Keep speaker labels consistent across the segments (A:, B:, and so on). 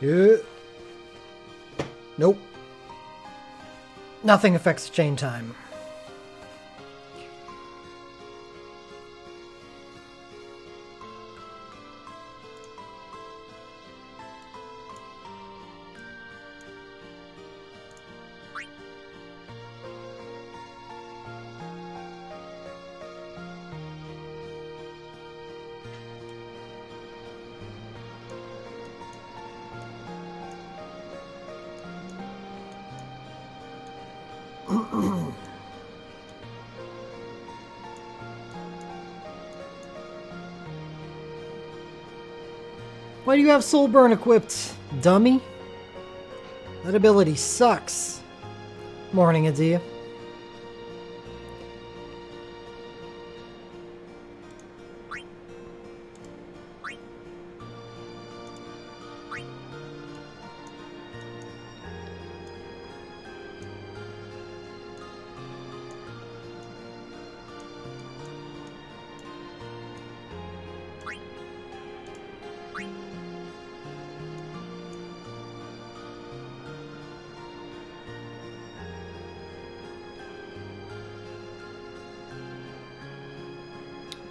A: Yeah. Nope. Nothing affects chain time. Why do you have Soul Burn equipped, dummy? That ability sucks. Morning, Adia.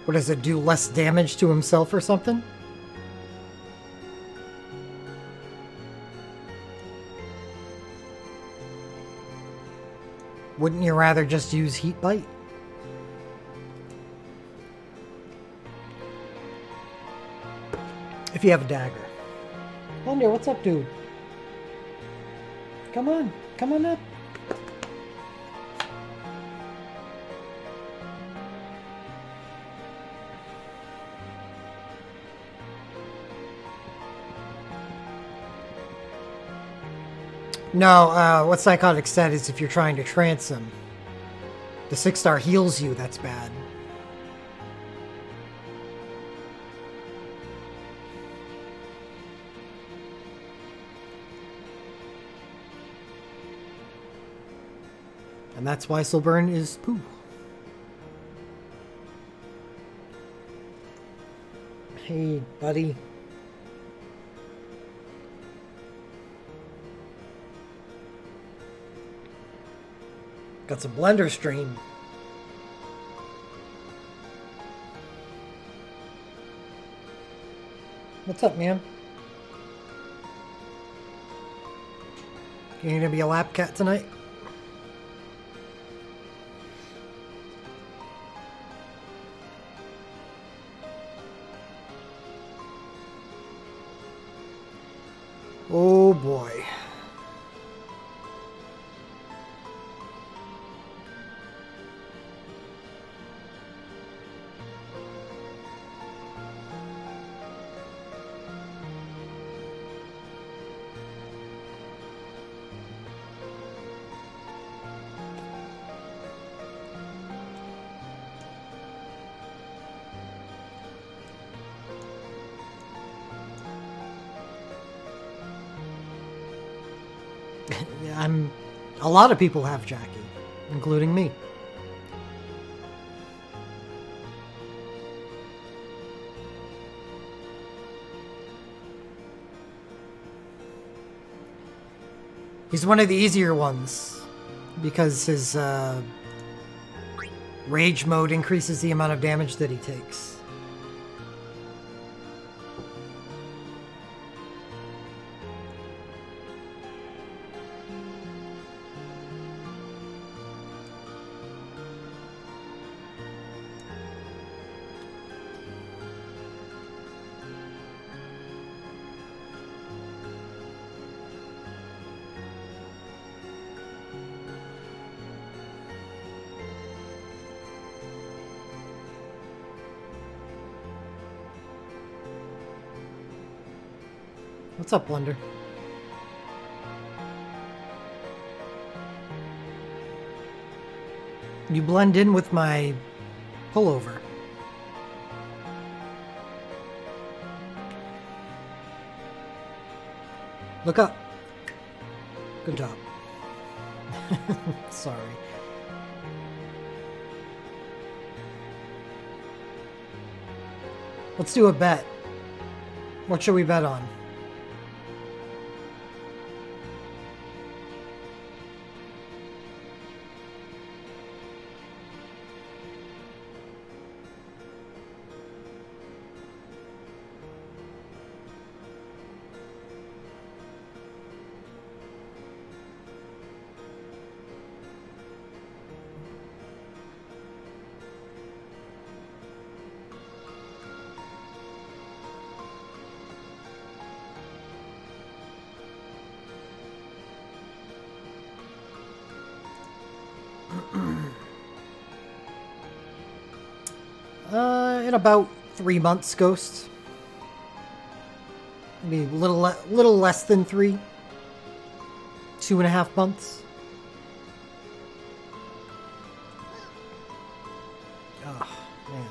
A: What does it do? Less damage to himself or something? Wouldn't you rather just use Heat Bite? If you have a dagger. Wonder, what's up, dude? Come on. Come on up. No, what Psychotic said is if you're trying to trance him, the 6-star heals you, that's bad. And that's why Soul Burn is poo. Hey, buddy. Got some Blender stream. What's up, man? You gonna be a lap cat tonight? Oh boy. A lot of people have Jackie, including me. He's one of the easier ones because his rage mode increases the amount of damage that he takes. What's up, Blender? You blend in with my pullover. Look up. Good job. Sorry. Let's do a bet. What should we bet on? In about 3 months, Ghost. Maybe a little less than 3. 2.5 months. Oh, man.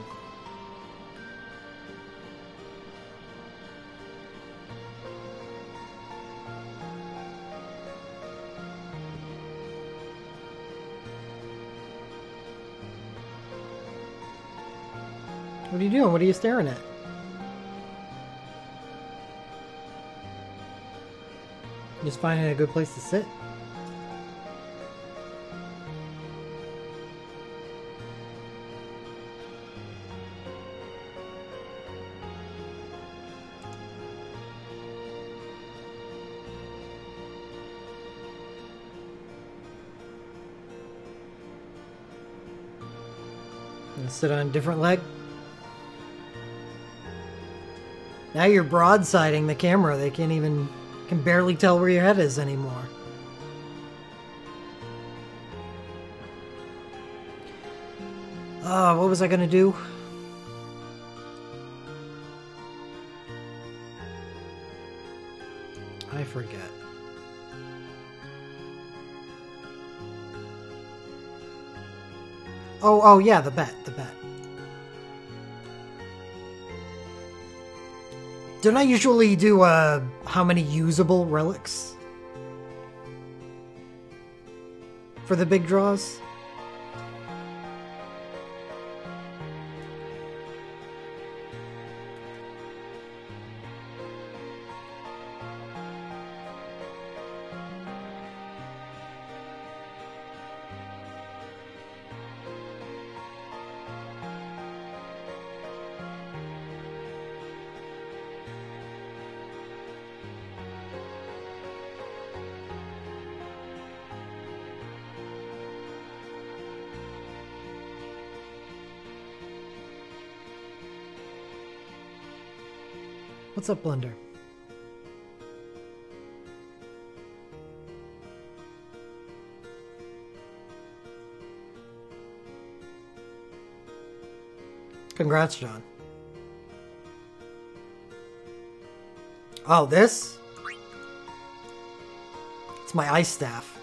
A: What are you doing? What are you staring at? Just finding a good place to sit. Gonna sit on a different leg. Now you're broadsiding the camera. They can barely tell where your head is anymore. What was I gonna do? I forget. Oh yeah, the bet. Don't I usually do, how many usable relics? For the big draws? What's up, Blender? Congrats, John. Oh, this? It's my ice staff.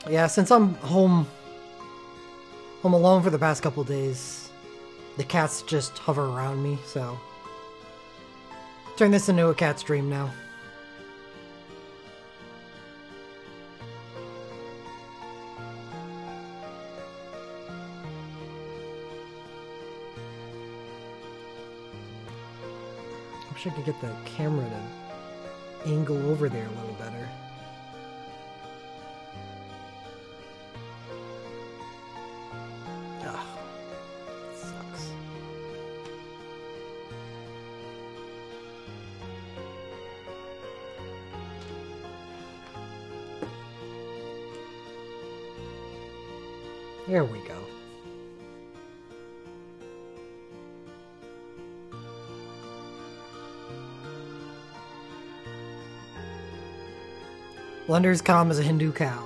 A: Yeah, since I'm home alone for the past couple days, the cats just hover around me, so turn this into a cat stream now. I wish I could get the camera to angle over there a little better. There we go. Blender's calm as a Hindu cow.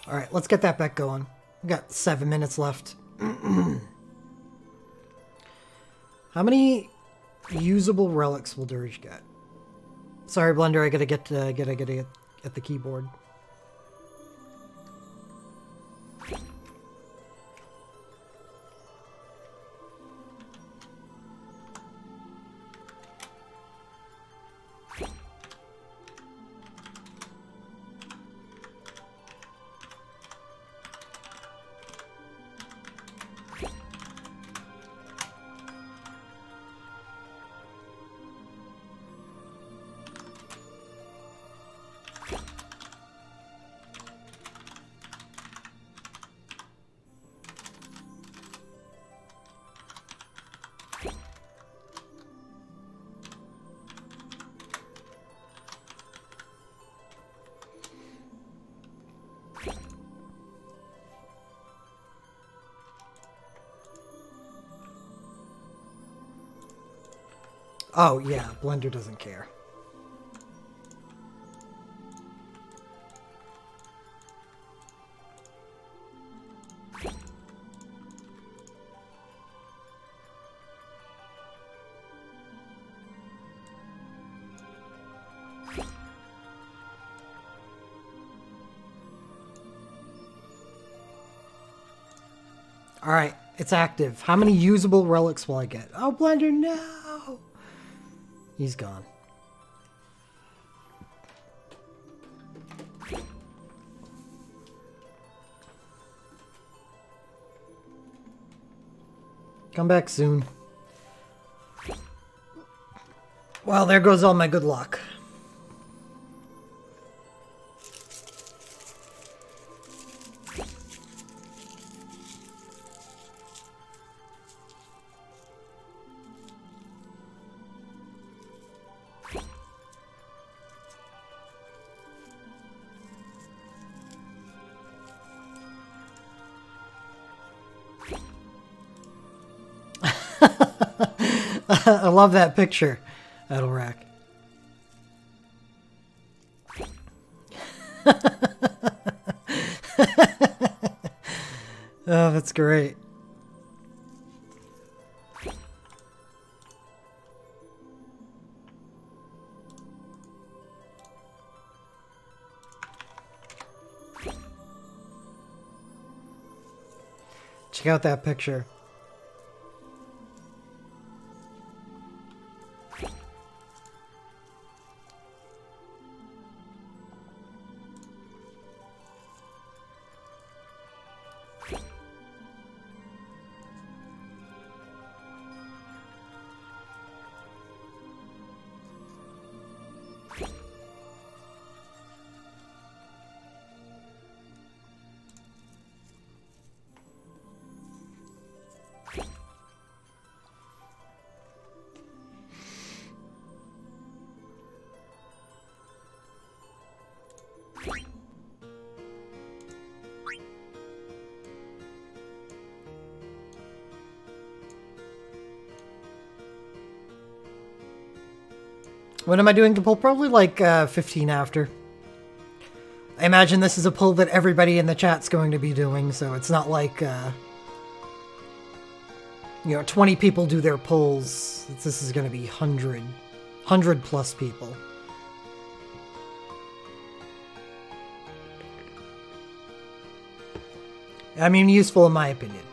A: Alright, let's get that bet going. We've got 7 minutes left. How many usable relics will Dirge get? Sorry, Blender, I gotta get at the keyboard. Oh, yeah, Blender doesn't care. Alright, it's active. How many usable relics will I get? Oh, Blender, no! He's gone. Come back soon. Well, there goes all my good luck. I love that picture, Edelrack. Oh, that's great. Check out that picture. When am I doing the pull? Probably like 15 after. I imagine this is a pull that everybody in the chat's going to be doing, so it's not like, you know, 20 people do their pulls. This is going to be 100 plus people. I mean, useful in my opinion.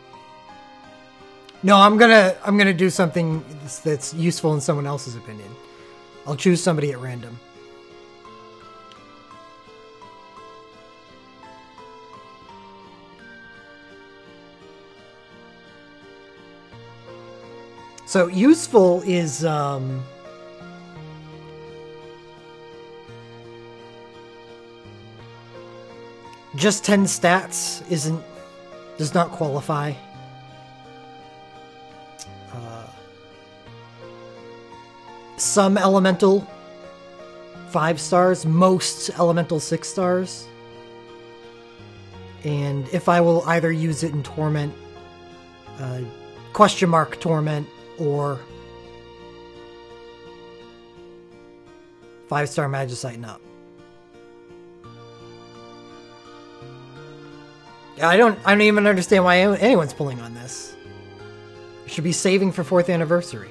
A: No, I'm gonna do something that's useful in someone else's opinion. I'll choose somebody at random. So useful is just 10 stats does not qualify. Some elemental 5 stars, most elemental 6 stars. And if I will either use it in Torment, question mark Torment, or 5-star Magicite and up. I don't even understand why anyone's pulling on this. You should be saving for 4th anniversary.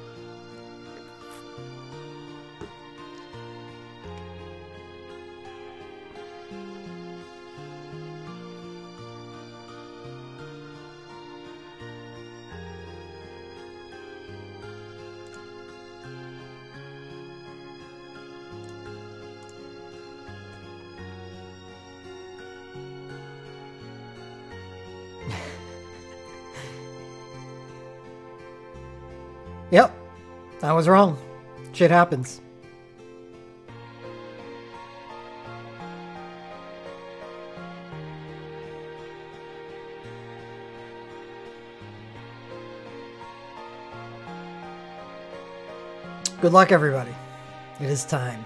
A: Yep, I was wrong. Shit happens. Good luck, everybody. It is time.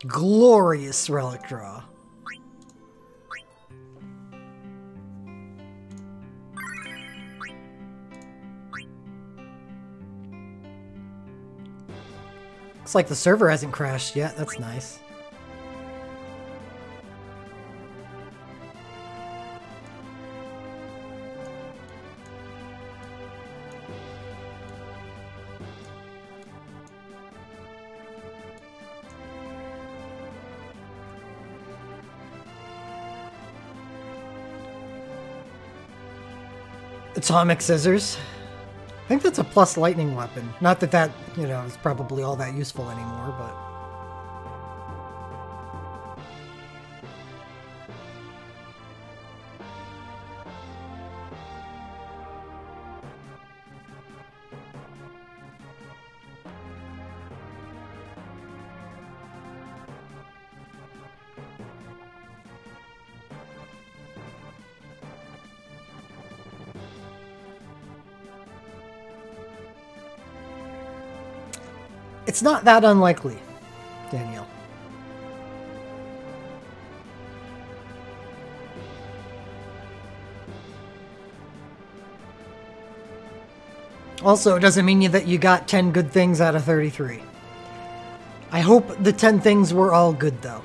A: Glorious relic draw. Looks like the server hasn't crashed yet. That's nice. Atomic scissors. I think that's a plus lightning weapon. Not that that, you know, is probably all that useful anymore, but... It's not that unlikely, Danielle. Also, it doesn't mean that you got 10 good things out of 33. I hope the 10 things were all good, though.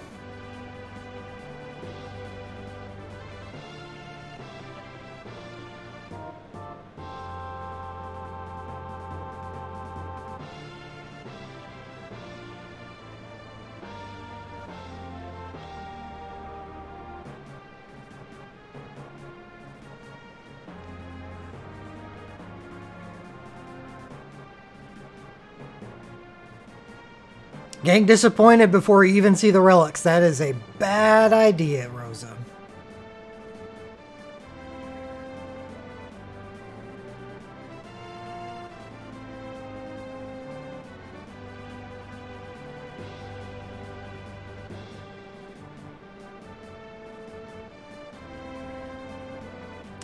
A: Getting disappointed before you even see the relics. That is a bad idea, Rosa.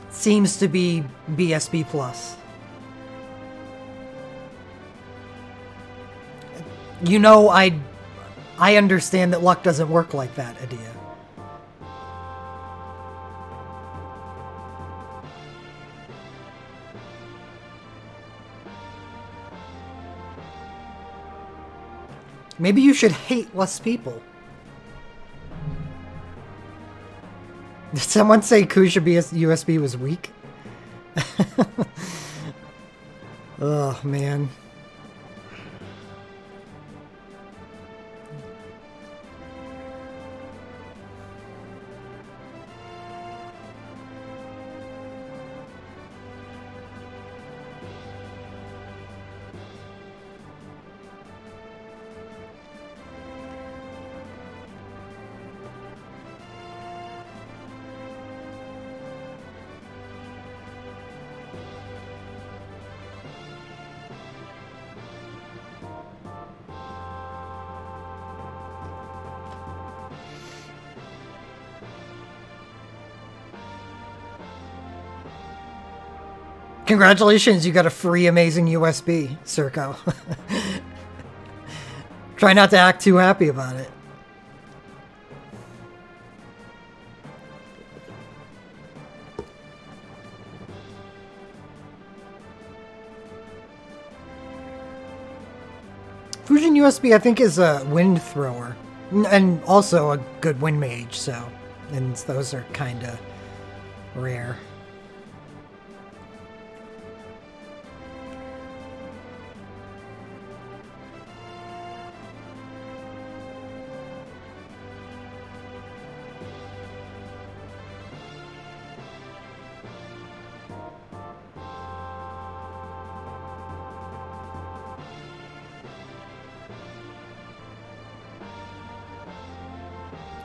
A: Seems to be BSB plus. You know, I understand that luck doesn't work like that, Adia. Maybe you should hate less people. Did someone say Kuja USB was weak? Oh, man. Congratulations, you got a free amazing USB, Circo. Try not to act too happy about it. Fusion USB, I think, is a wind thrower. And also a good wind mage, so... And those are kinda rare.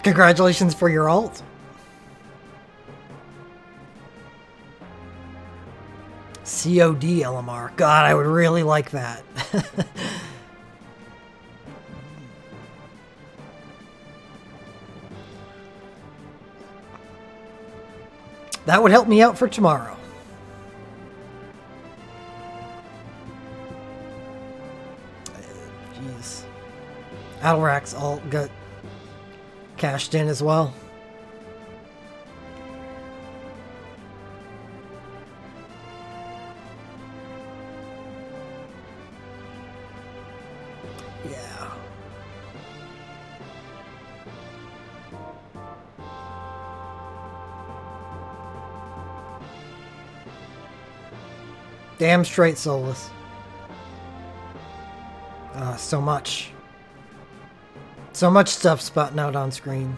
A: Congratulations for your alt. COD LMR. God, I would really like that. That would help me out for tomorrow. Jeez. Alrax's alt got cashed in as well. Yeah. Damn straight soulless. So much. So much stuff spouting out on screen.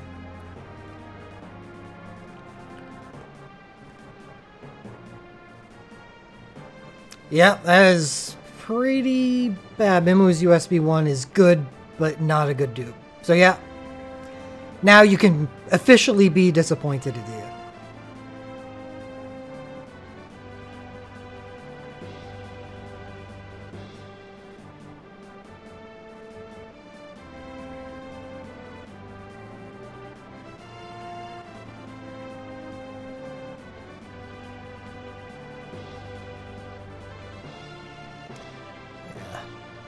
A: Yeah, that is pretty bad. Mimu's USB 1 is good, but not a good dupe. So yeah, now you can officially be disappointed in you.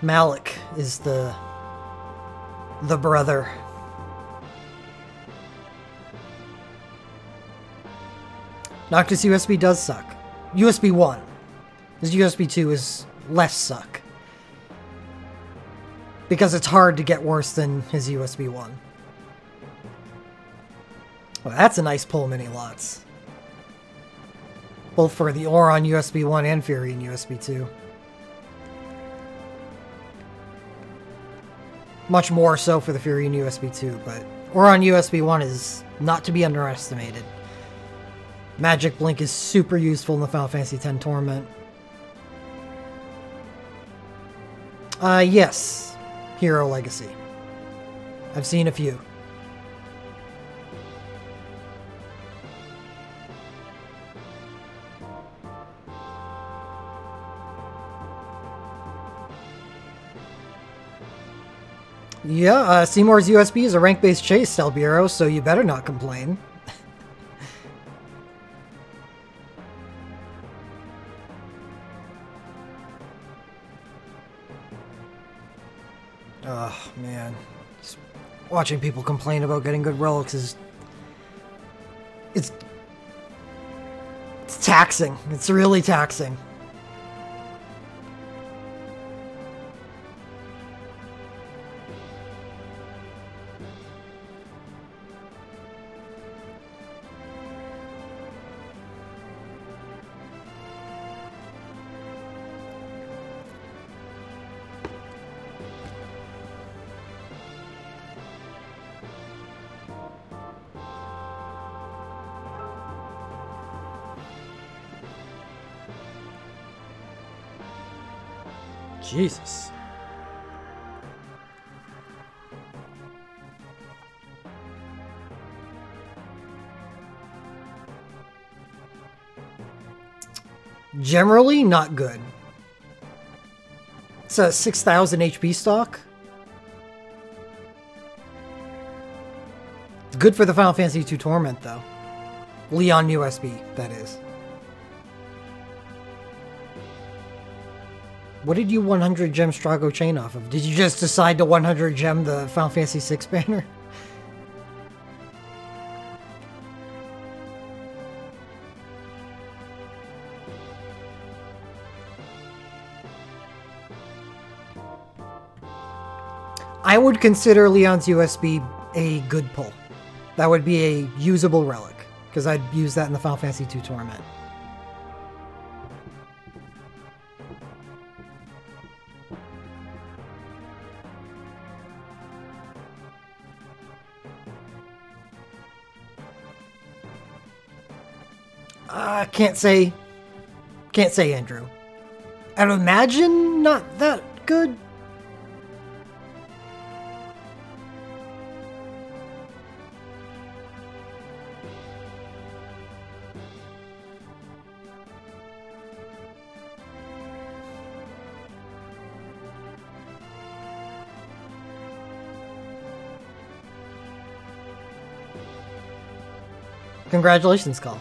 A: Malik is the brother. Noctis USB does suck. USB 1. This USB 2 is less suck. Because it's hard to get worse than his USB 1. Well, that's a nice pull, Mini Lots. Both for the Auron USB 1 and Furion USB 2. Much more so for the Furion USB 2, but Auron USB 1 is not to be underestimated. Magic Blink is super useful in the Final Fantasy X Tournament. Yes. Hero Legacy. I've seen a few. Yeah, Seymour's USB is a rank-based chase, Stelbiro, so you better not complain. Oh, man. Just watching people complain about getting good relics is... It's taxing. It's really taxing. Jesus. Generally, not good. It's a 6,000 HP stock. It's good for the Final Fantasy II Torment, though. Leon USB, that is. What did you 100 gem Strago chain off of? Did you just decide to 100 gem the Final Fantasy VI banner? I would consider Leon's USB a good pull. That would be a usable relic, because I'd use that in the Final Fantasy II Tournament. Can't say, Andrew. I'd imagine not that good. Congratulations, Call.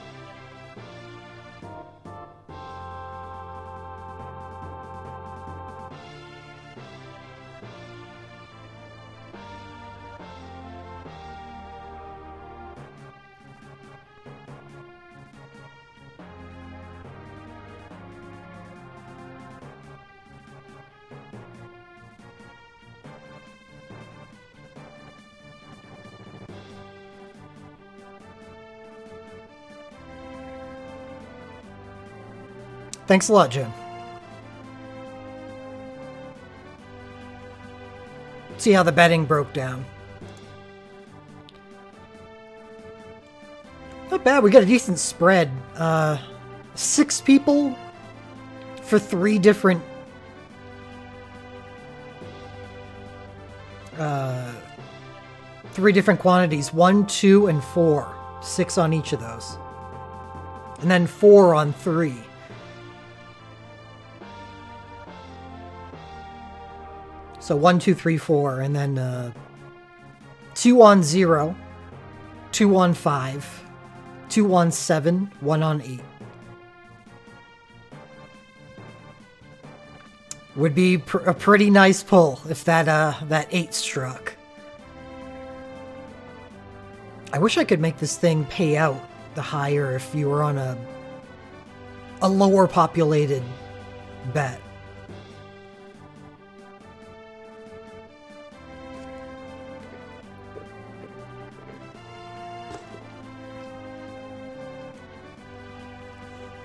A: Thanks a lot, Jim. See how the betting broke down. Not bad, we got a decent spread. 6 people for 3 different... 3 different quantities. 1, 2, and 4. 6 on each of those. And then 4 on 3. So 1, 2, 3, 4, and then 2 on 0, 2 on 5, 2 on 7, 1 on 8. Would be a pretty nice pull if that 8 struck. I wish I could make this thing pay out the higher if you were on a lower populated bet.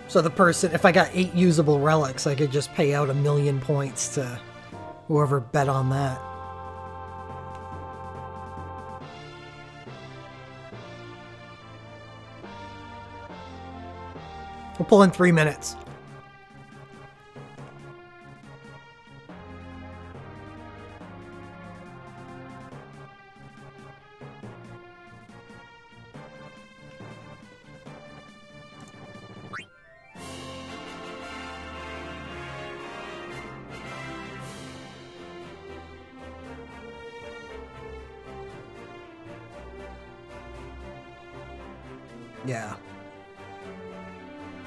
A: So the person, if I got 8 usable relics, I could just pay out 1,000,000 points to whoever bet on that. We'll pull in 3 minutes. Yeah.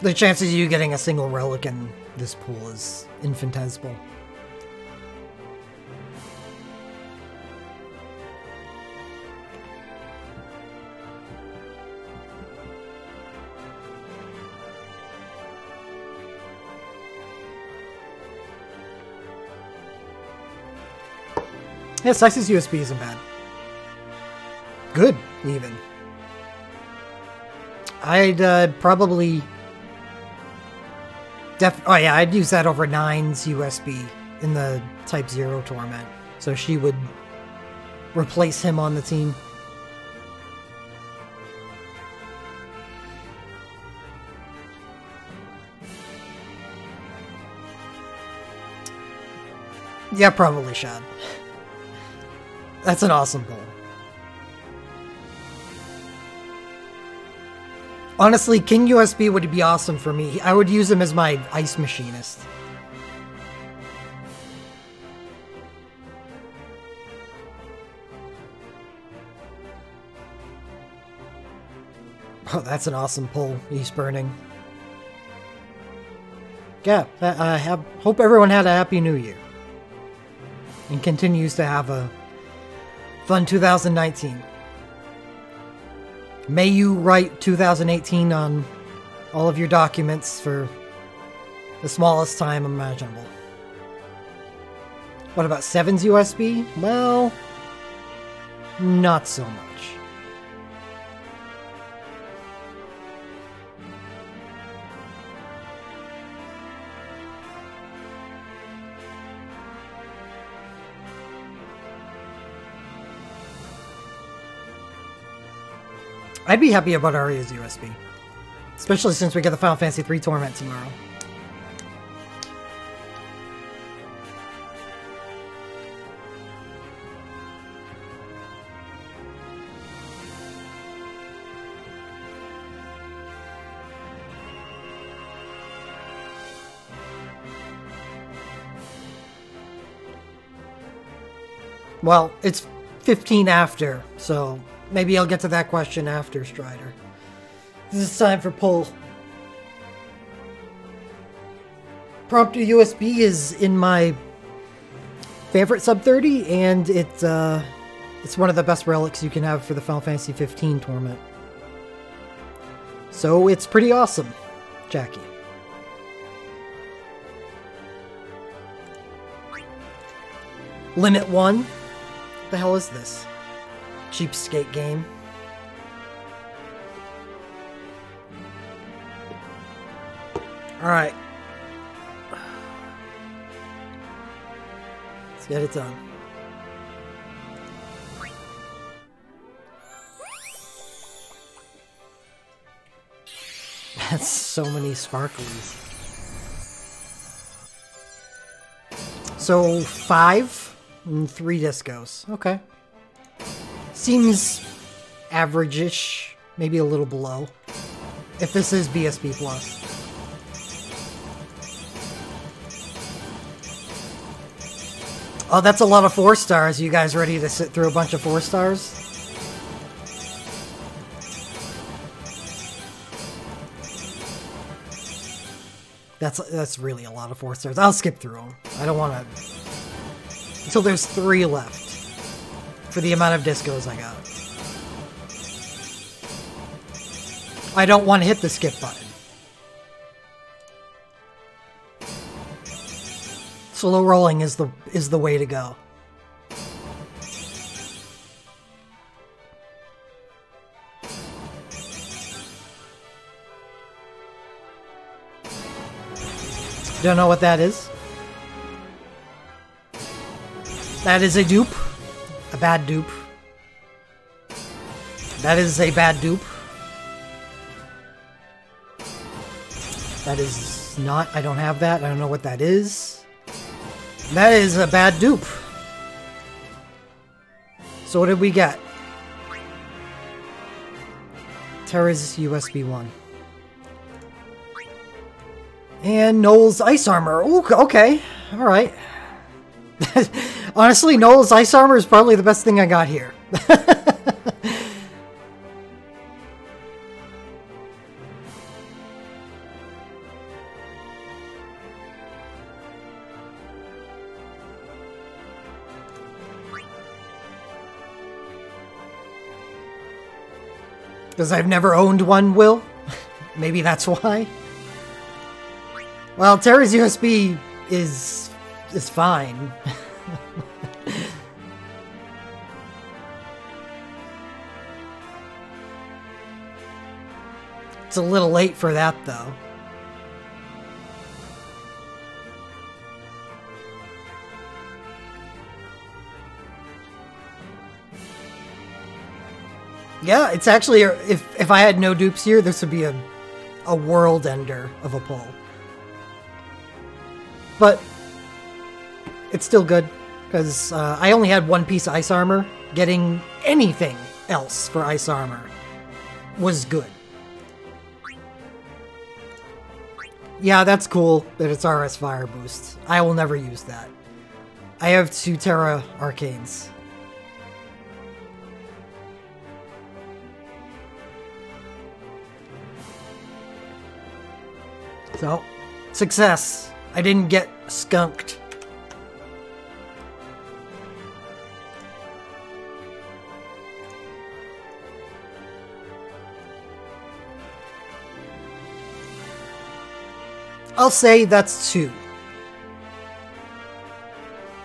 A: The chances of you getting a single relic in this pool is infinitesimal. Yeah, Six's USB isn't bad. Good, even. I'd probably... oh yeah, I'd use that over 9's USB in the Type 0 tournament. So she would replace him on the team. Yeah, probably Shad. That's an awesome goal. Honestly, King USB would be awesome for me. I would use him as my ice machinist. Oh, that's an awesome pull, East Burning. Yeah, I hope everyone had a happy new year. And continues to have a fun 2019. May you write 2018 on all of your documents for the smallest time imaginable. What about 7's USB? Well, not so much. I'd be happy about Arya's USB. Especially since we get the Final Fantasy III tournament tomorrow. Well, it's 15 after, so maybe I'll get to that question after Strider. This is time for pull. Prompter USB is in my favorite sub 30, and it's one of the best relics you can have for the Final Fantasy 15 tournament. So it's pretty awesome, Jackie. Limit 1? What the hell is this? Cheapskate game. Alright. Let's get it done. That's so many sparklies. So 5 and 3 discos. Okay. Seems average-ish, maybe a little below. If this is BSB Plus. Oh, that's a lot of 4 stars. You guys ready to sit through a bunch of 4 stars? That's really a lot of 4 stars. I'll skip through them. I don't want to... Until there's 3 left. For the amount of discos I got. I don't want to hit the skip button. Slow rolling is the way to go. Don't know what that is. That is a dupe. A bad dupe. That is a bad dupe. That is not... I don't have that. I don't know what that is. That is a bad dupe. So what did we get? Terra's USB 1. And Noel's Ice Armor. Ooh, okay. Alright. Honestly, Noel's Ice Armor is probably the best thing I got here. Because I've never owned one, Will? Maybe that's why. Well, Terra's USB is fine. It's a little late for that, though. Yeah, it's actually, if I had no dupes here, this would be a world ender of a pull. But it's still good, because I only had 1 piece of Ice Armor. Getting anything else for Ice Armor was good. Yeah, that's cool that it's RS Fire Boost. I will never use that. I have 2 Terra Arcanes. So, success. I didn't get skunked. I'll say that's 2.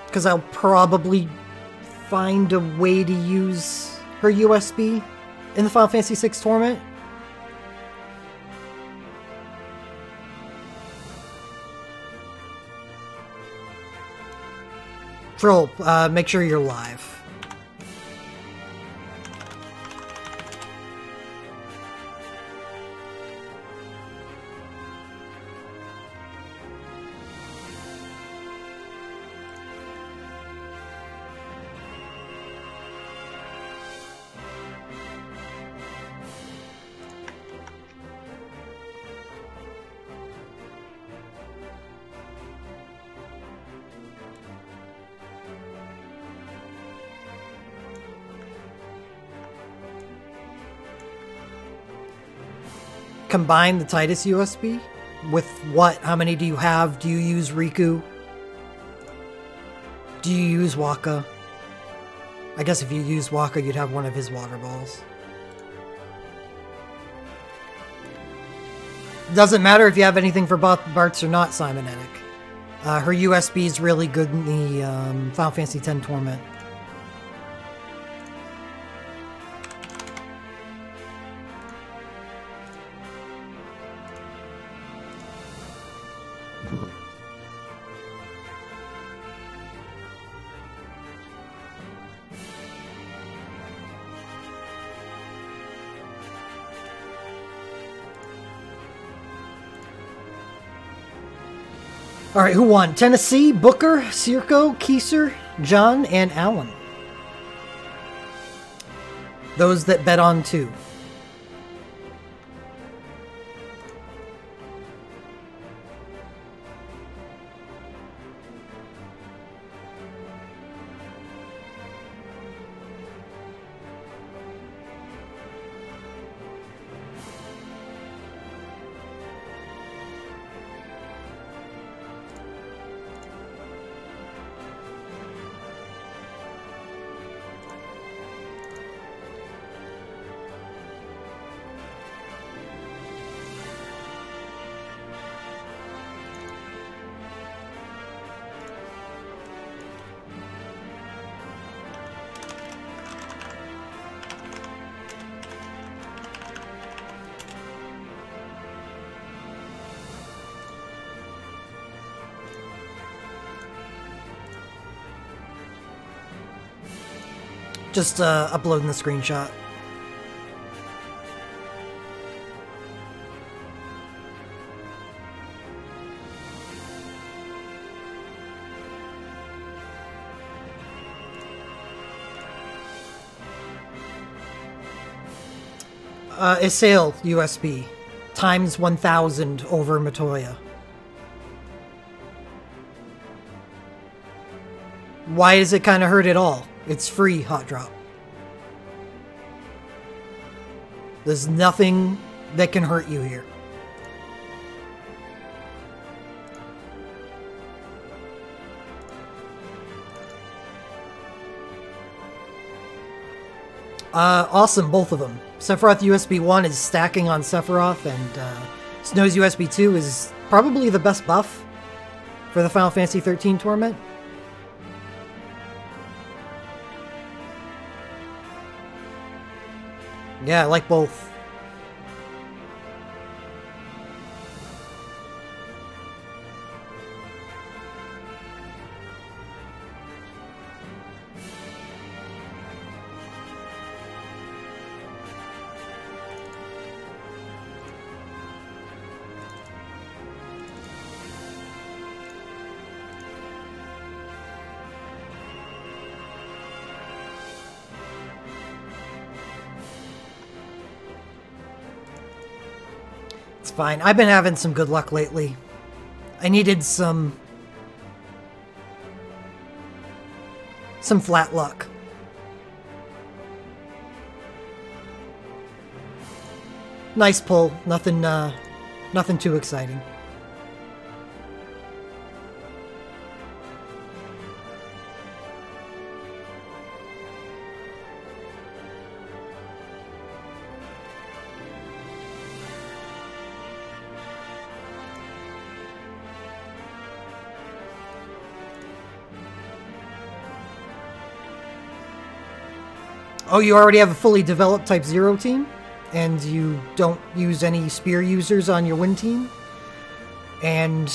A: Because I'll probably find a way to use her USB in the Final Fantasy VI tournament. Troll, make sure you're live. combine the Tidus USB? With what? How many do you have? Do you use Riku? Do you use Waka? I guess if you use Waka, you'd have one of his water balls. Doesn't matter if you have anything for Bartz or not, Simonetic. Her USB is really good in the Final Fantasy X Torment. All right, who won? Tennessee, Booker, Circo, Kieser, John, and Allen. Those that bet on 2. Just uploading the screenshot. Isail USB times 1000 over Matoya. Why does it kind of hurt at all? It's free, Hot Drop. There's nothing that can hurt you here. Awesome, both of them. Sephiroth USB 1 is stacking on Sephiroth, and Snow's USB 2 is probably the best buff for the Final Fantasy 13 Torment. Yeah, I like both. It's fine. I've been having some good luck lately. I needed some flat luck. Nice pull. Nothing too exciting. Oh, you already have a fully developed Type 0 team? And you don't use any spear users on your win team? And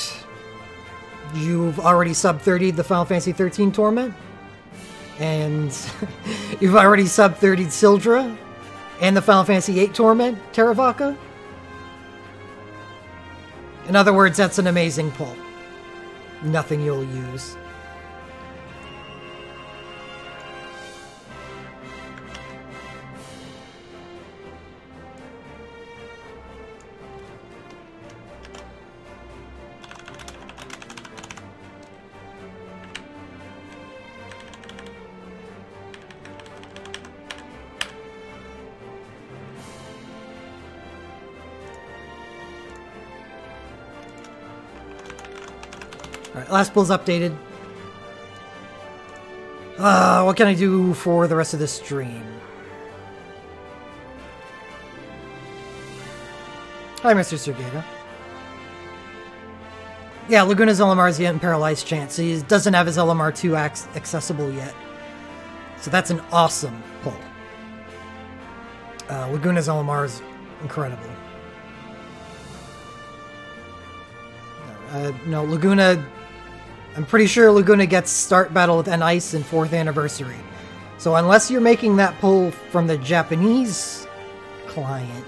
A: you've already sub-30'd the Final Fantasy 13 Torment? And you've already sub-30'd Sildra? And the Final Fantasy 8 Torment, Teravaka? In other words, that's an amazing pull. Nothing you'll use. Alright, last pull's updated. What can I do for the rest of this stream? Hi, Mr. Sergeta. Yeah, Laguna's LMR is yet in Paralyzed Chance. He doesn't have his LMR 2 accessible yet. So that's an awesome pull. Laguna's LMR is incredible. No, Laguna... I'm pretty sure Laguna gets Start Battle with N-Ice in 4th Anniversary. So unless you're making that pull from the Japanese client...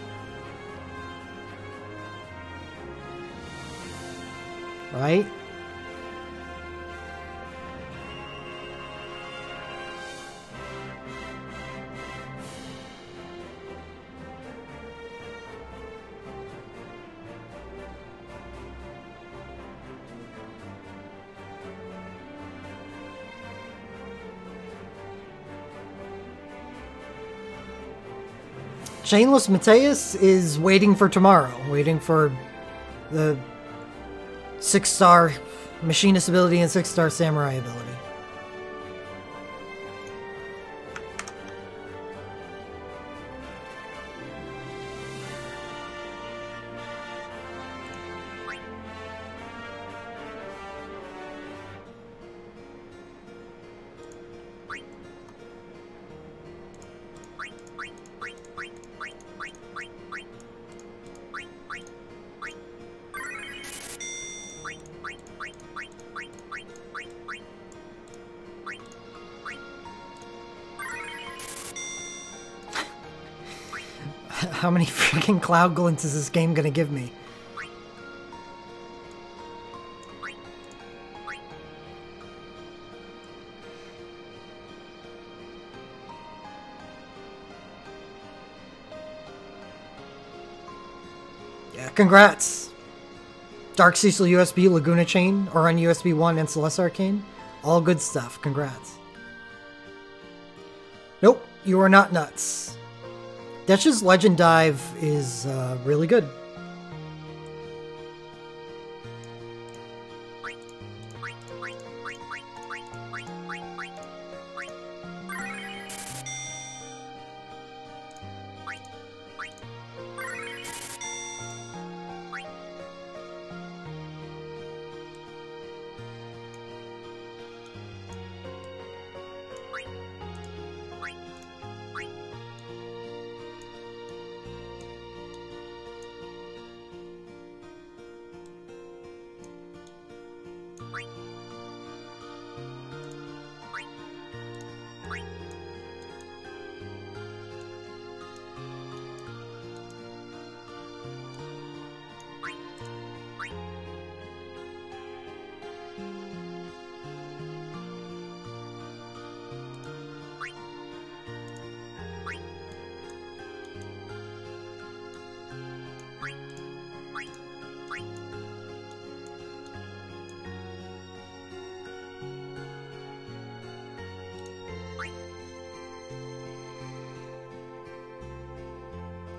A: Right? Chainless Mateus is waiting for tomorrow, waiting for the 6-star Machinist ability and 6-star Samurai ability. How many freaking cloud glints is this game gonna give me? Yeah, congrats! Dark Cecil USB, Laguna Chain, or on USB 1 and Celeste Arcane. All good stuff, congrats. Nope, you are not nuts. Desh's Legend Dive is really good.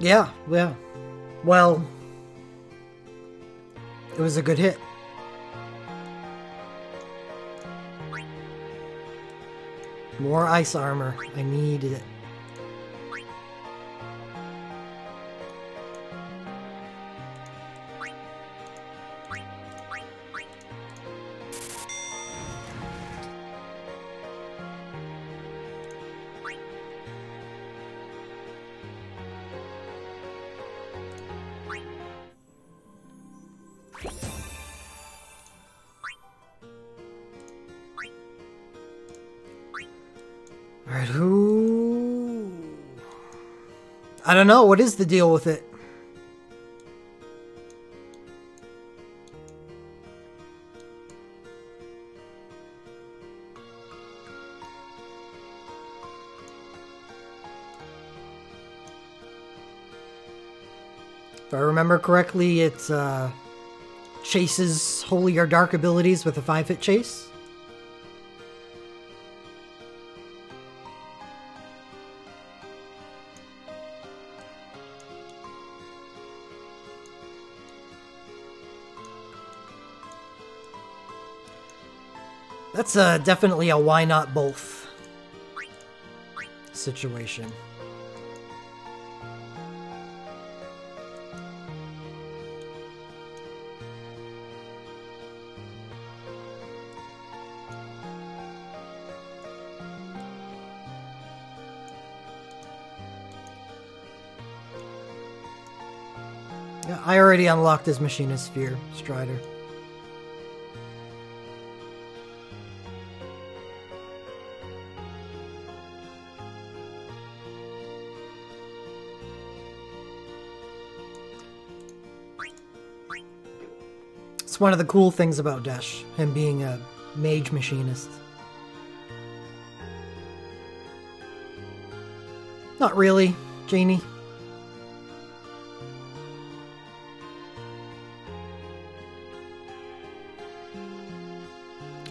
A: Yeah. Well, it was a good hit. More ice armor. I needed it. Alright, who... I don't know, what is the deal with it? If I remember correctly, it chases holy or dark abilities with a 5-hit chase. That's definitely a why not both situation. Yeah, I already unlocked his Machinist Sphere, Strider. It's one of the cool things about Desh, him being a mage machinist. Not really, Janie.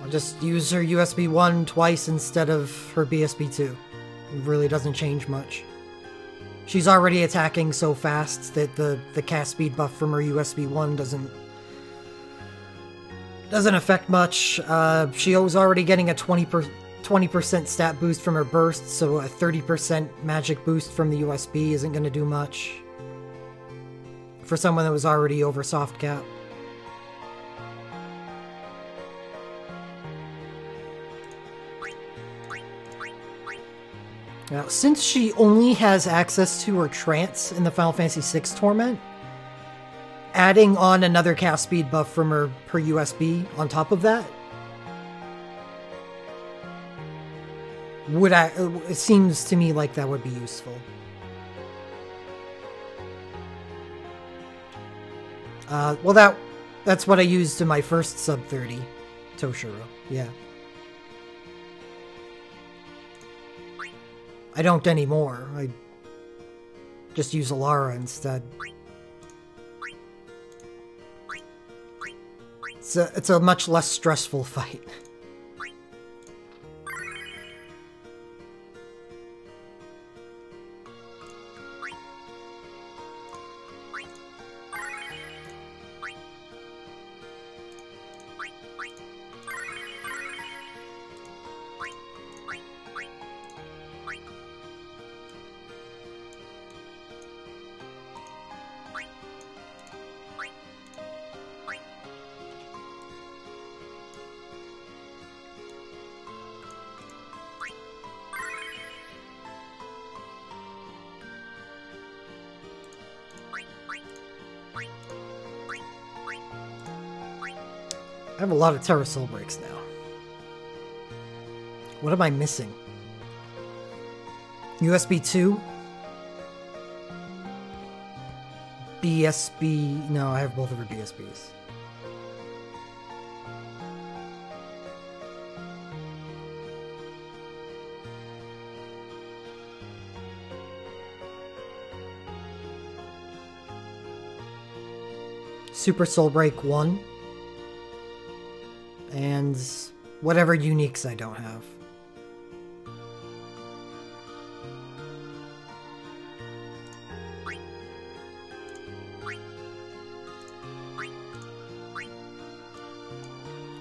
A: I'll just use her USB 1 twice instead of her BSB 2. It really doesn't change much. She's already attacking so fast that the cast speed buff from her USB 1 doesn't affect much. She was already getting a 20% stat boost from her burst, so a 30% magic boost from the USB isn't going to do much for someone that was already over soft cap. Now, since she only has access to her trance in the Final Fantasy VI Torment, adding on another cast speed buff from her USB on top of that it seems to me like that would be useful. Well, that's what I used in my first sub 30 Toshiro. Yeah. I don't anymore. I just use Alara instead. It's a much less stressful fight. I have a lot of Terra Soul Breaks now. What am I missing? USB 2? BSB... No, I have both of her BSBs. Super Soul Break 1. And whatever uniques I don't have.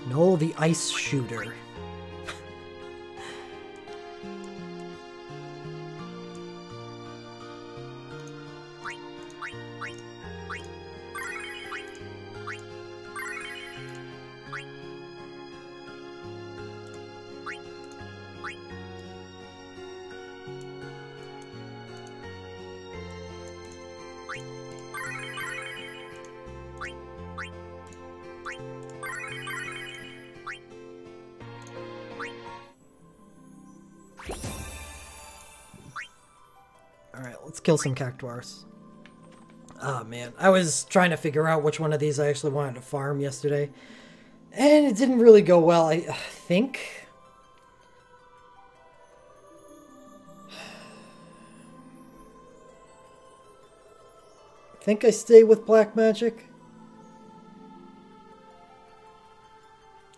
A: No, the ice shooter. Kill some Cactuars. Oh man, I was trying to figure out which one of these I actually wanted to farm yesterday, and it didn't really go well. I think I stay with Black Magic.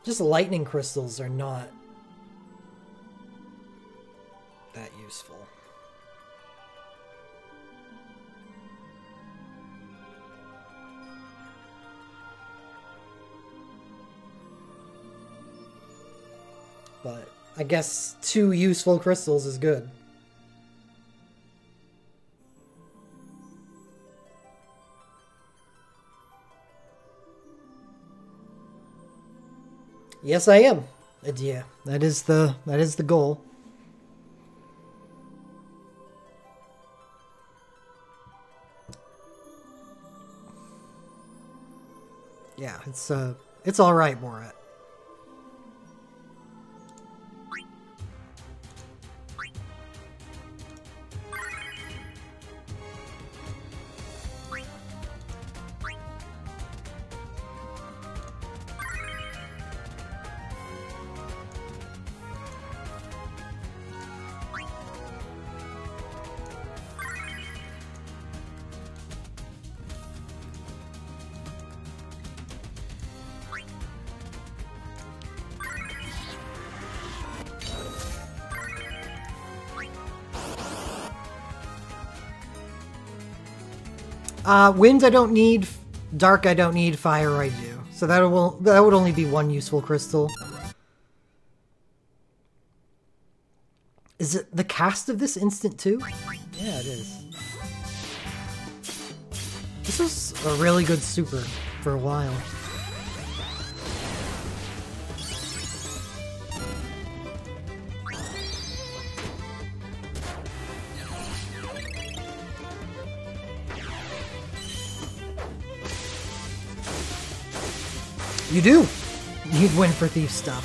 A: Just lightning crystals are not that useful. but I guess 2 useful crystals is good. Yes, I am. Yeah, that is the goal. Yeah, it's all right, Borat. Wind I don't need, dark I don't need, fire I do. So that would only be 1 useful crystal. Is it the cast of this instant too? Yeah, it is. This was a really good super for a while. You do. You'd win for thief stuff.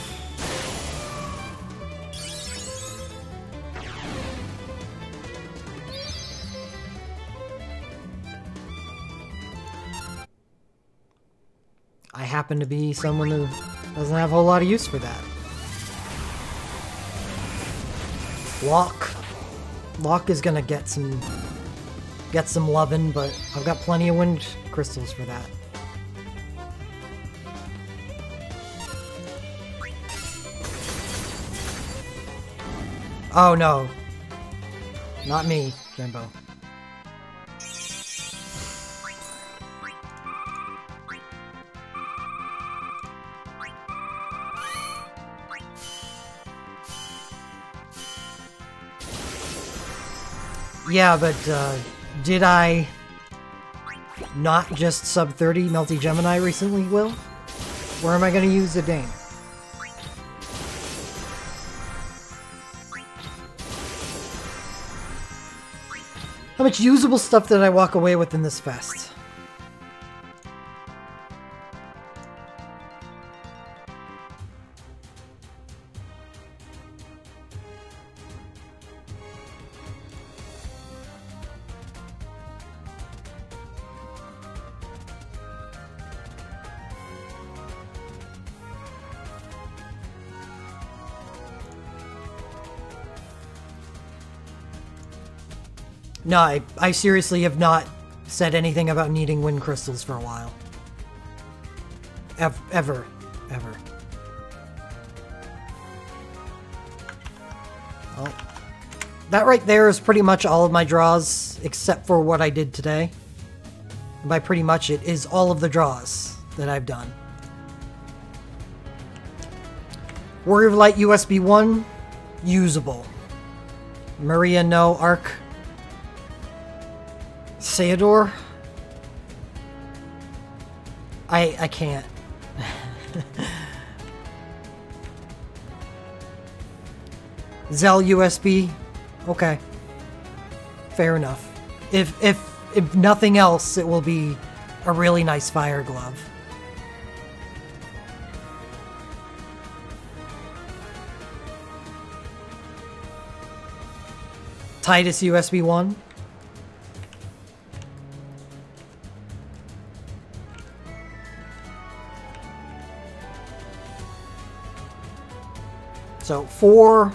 A: I happen to be someone who doesn't have a whole lot of use for that. Lock is gonna get some lovin', but I've got plenty of wind crystals for that. Oh no. Not me, Jimbo. Yeah, but did I not just sub 30 Melty Gemini recently, Will? Where am I going to use the Dane? How much usable stuff did I walk away with in this fest? No, I seriously have not said anything about needing wind crystals for a while. Ever. Well, that right there is pretty much all of my draws, except for what I did today. And by pretty much, it is all of the draws that I've done. Warrior of Light USB 1, usable. Maria, no. Arc. Theodore? I can't. Zell USB? Okay. Fair enough. If nothing else, it will be a really nice fire glove. Titus USB 1? So 4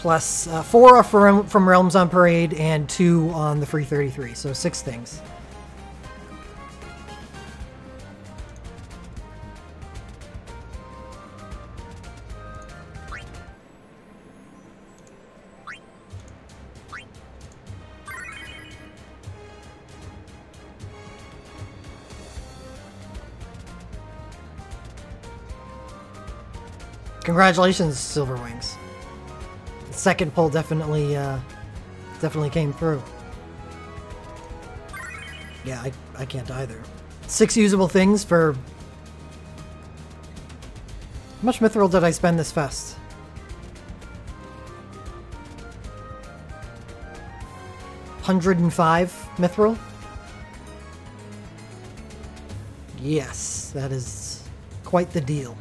A: plus 4 are from Realms on Parade and 2 on the free 33, so 6 things. Congratulations, Silverwings. The second pull definitely came through. Yeah, I can't either. 6 usable things for... How much Mithril did I spend this fest? $105 Mithril? Yes, that is quite the deal.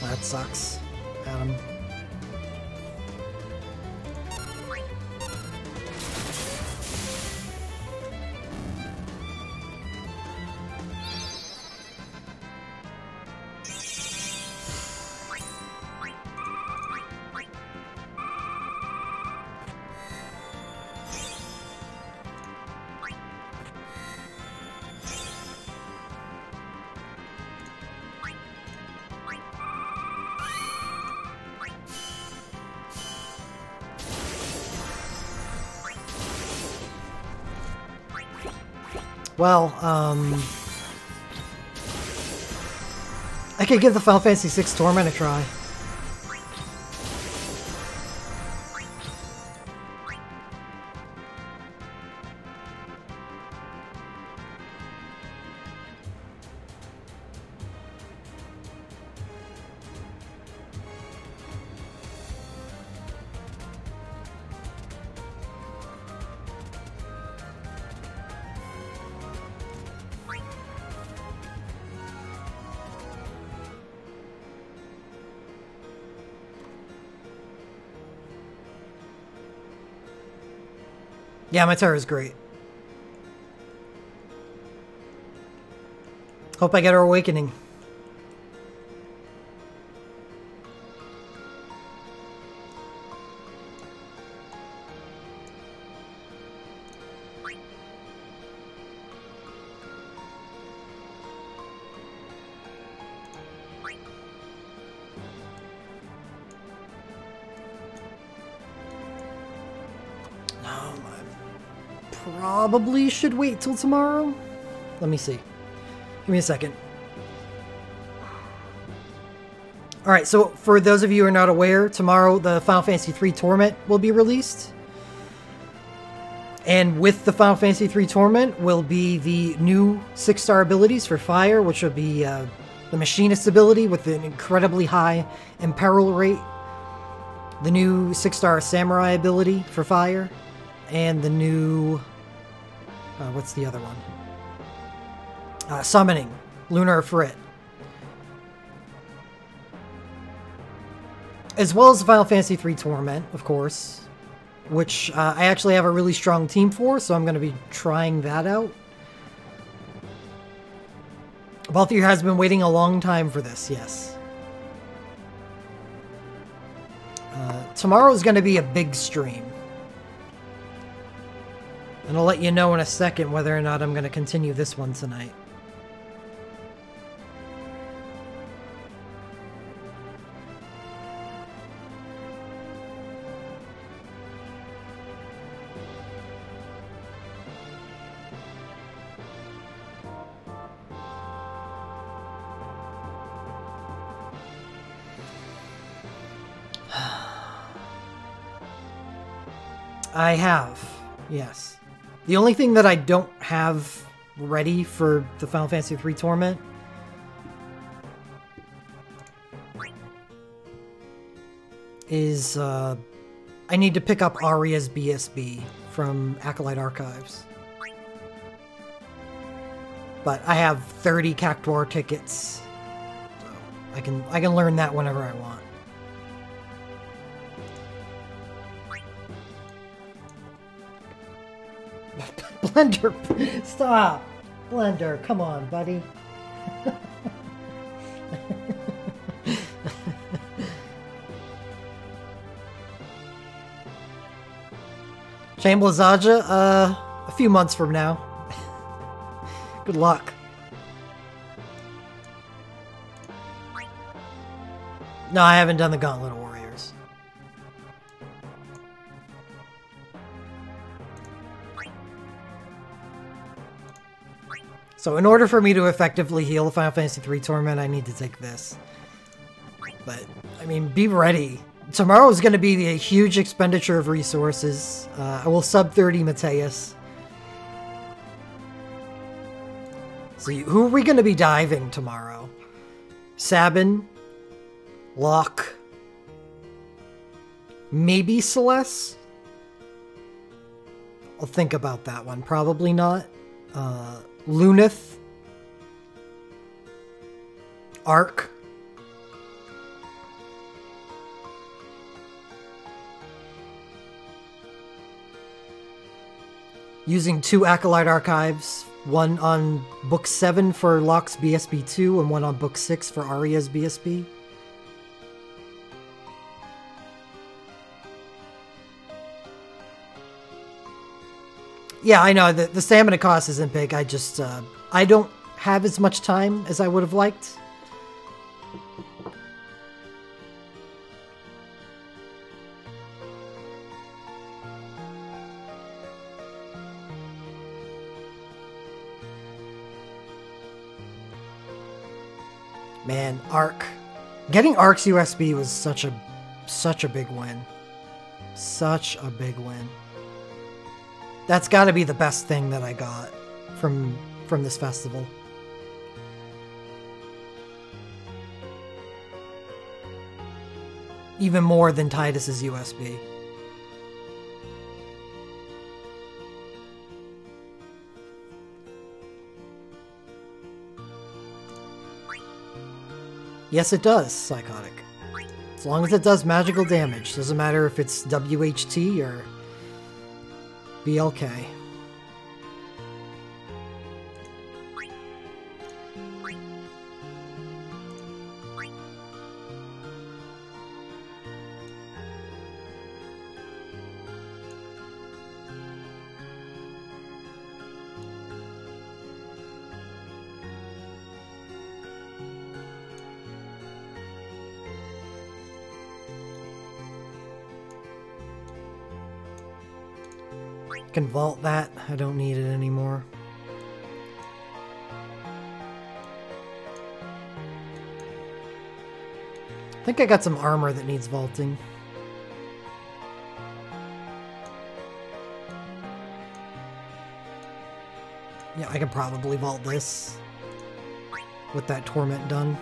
A: That sucks, Adam. Well, I could give the Final Fantasy VI Torment a try. Yeah, my Terra is great. Hope I get her awakening. Probably should wait till tomorrow. Let me see. Give me a second. Alright, so for those of you who are not aware, tomorrow the Final Fantasy III Torment will be released. And with the Final Fantasy III Torment will be the new 6-star abilities for Fire, which will be the Machinist ability with an incredibly high Imperil rate, the new 6-star Samurai ability for Fire, and the new... what's the other one? Summoning, Lunar Frit. As well as the Final Fantasy III Torment, of course, which I actually have a really strong team for, so I'm going to be trying that out. Balthier has been waiting a long time for this, yes. Tomorrow is going to be a big stream. And I'll let you know in a second whether or not I'm going to continue this one tonight. I have, yes. The only thing that I don't have ready for the Final Fantasy III Torment is I need to pick up Aria's BSB from Acolyte Archives. But I have 30 Cactuar tickets, so I can learn that whenever I want. Blender, stop. Blender, come on, buddy. Chambliss Aja, a few months from now. Good luck. No, I haven't done the Gauntlet of Warriors. So in order for me to effectively heal the Final Fantasy III Torment, I need to take this. But, I mean, be ready. Tomorrow is going to be a huge expenditure of resources. I will sub 30 Mateus. So who are we going to be diving tomorrow? Sabin? Locke? Maybe Celeste? I'll think about that one. Probably not. Luneth? Arc? Using 2 Acolyte Archives, one on Book 7 for Locke's BSB 2 and one on Book 6 for Arya's BSB. Yeah, I know, the stamina cost isn't big, I just, I don't have as much time as I would have liked. Man, Arc. Getting Arc's USB was such a big win. Such a big win. That's got to be the best thing that I got from this festival. Even more than Tidus's USB. Yes, it does, Psychotic. As long as it does magical damage. Doesn't matter if it's WHT or BLK. Can vault that. I don't need it anymore. I think I got some armor that needs vaulting. Yeah, I can probably vault this with that torment done.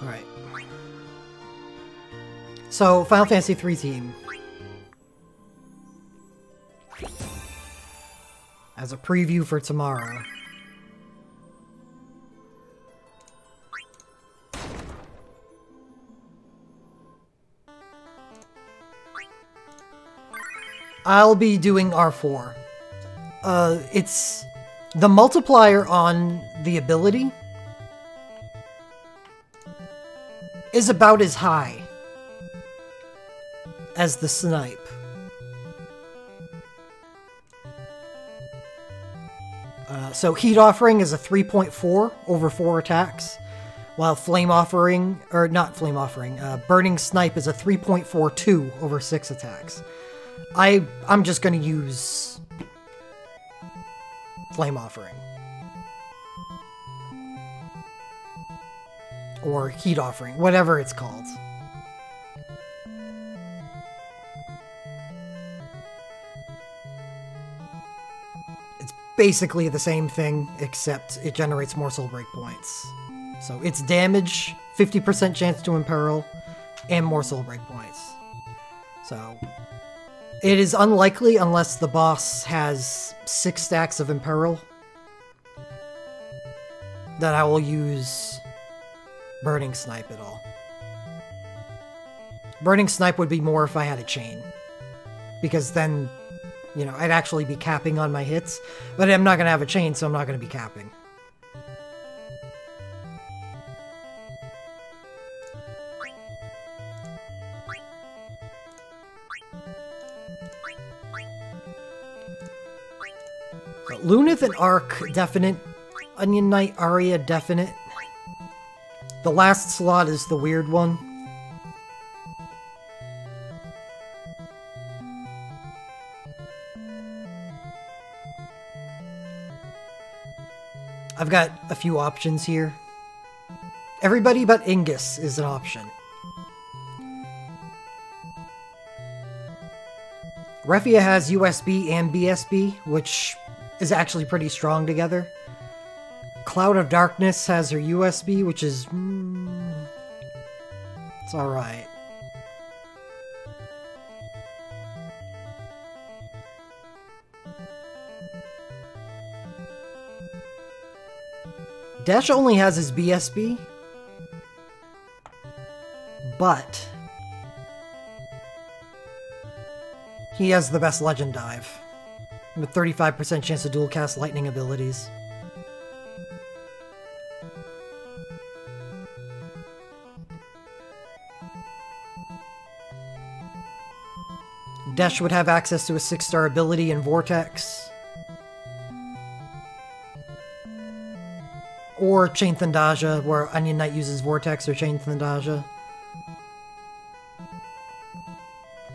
A: Alright. So, Final Fantasy 3 team. As a preview for tomorrow. I'll be doing R4. It's the multiplier on the ability is about as high as the snipe. So Heat Offering is a 3.4 over 4 attacks, while Flame Offering, or not Flame Offering, Burning Snipe is a 3.42 over 6 attacks. I'm just going to use Flame Offering. Or Heat Offering, whatever it's called. It's basically the same thing, except it generates more Soul Break points. So it's damage, 50% chance to imperil, and more Soul Break points. So it is unlikely, unless the boss has 6 stacks of imperil, that I will use Burning Snipe at all. Burning Snipe would be more if I had a chain, because then, you know, I'd actually be capping on my hits, but I'm not going to have a chain, so I'm not going to be capping. So, Lunith and Arc, definite. Onion Knight, Aria, definite. The last slot is the weird one. I've got a few options here. Everybody but Ingus is an option. Refia has USB and BSB, which is actually pretty strong together. Cloud of Darkness has her USB, which is... it's alright. Dash only has his BSB, but he has the best Legend Dive, with 35% chance to dual cast lightning abilities. Dash would have access to a 6-star ability in Vortex. Or Chain Thundaja, where Onion Knight uses Vortex or Chain Thundaja.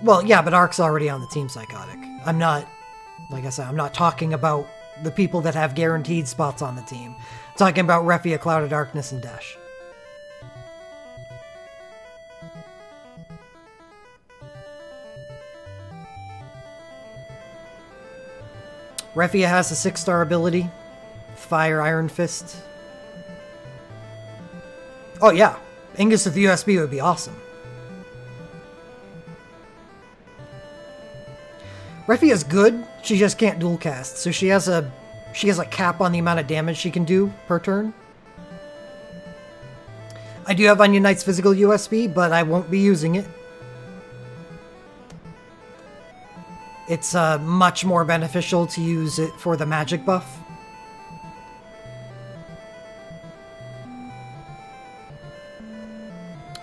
A: Well, yeah, but Arc's already on the Team Psychotic. I'm not, like I said, I'm not talking about the people that have guaranteed spots on the team. I'm talking about Refia, Cloud of Darkness, and Dash. Refia has a 6-star ability, Fire Iron Fist. Oh yeah, Ingus with the USB would be awesome. Refia's good, she just can't dual cast, so she has a cap on the amount of damage she can do per turn. I do have Onion Knight's physical USB, but I won't be using it. It's much more beneficial to use it for the magic buff.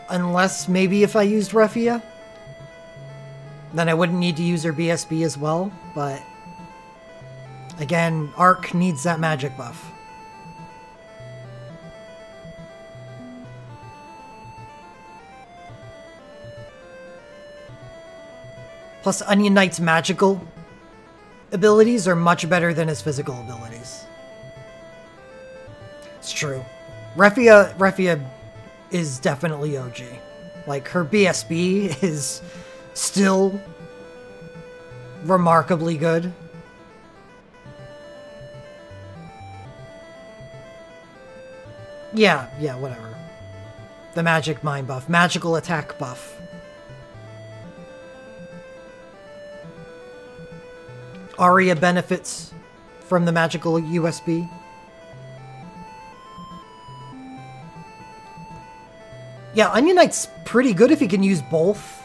A: Unless maybe if I used Refia, then I wouldn't need to use her BSB as well, but again, Arc needs that magic buff. Plus, Onion Knight's magical abilities are much better than his physical abilities. It's true. Refia is definitely OG. Like, her BSB is still remarkably good. Yeah, whatever. The magic mine buff. Magical attack buff. Arya benefits from the magical USB. Yeah, Onion Knight's pretty good if he can use both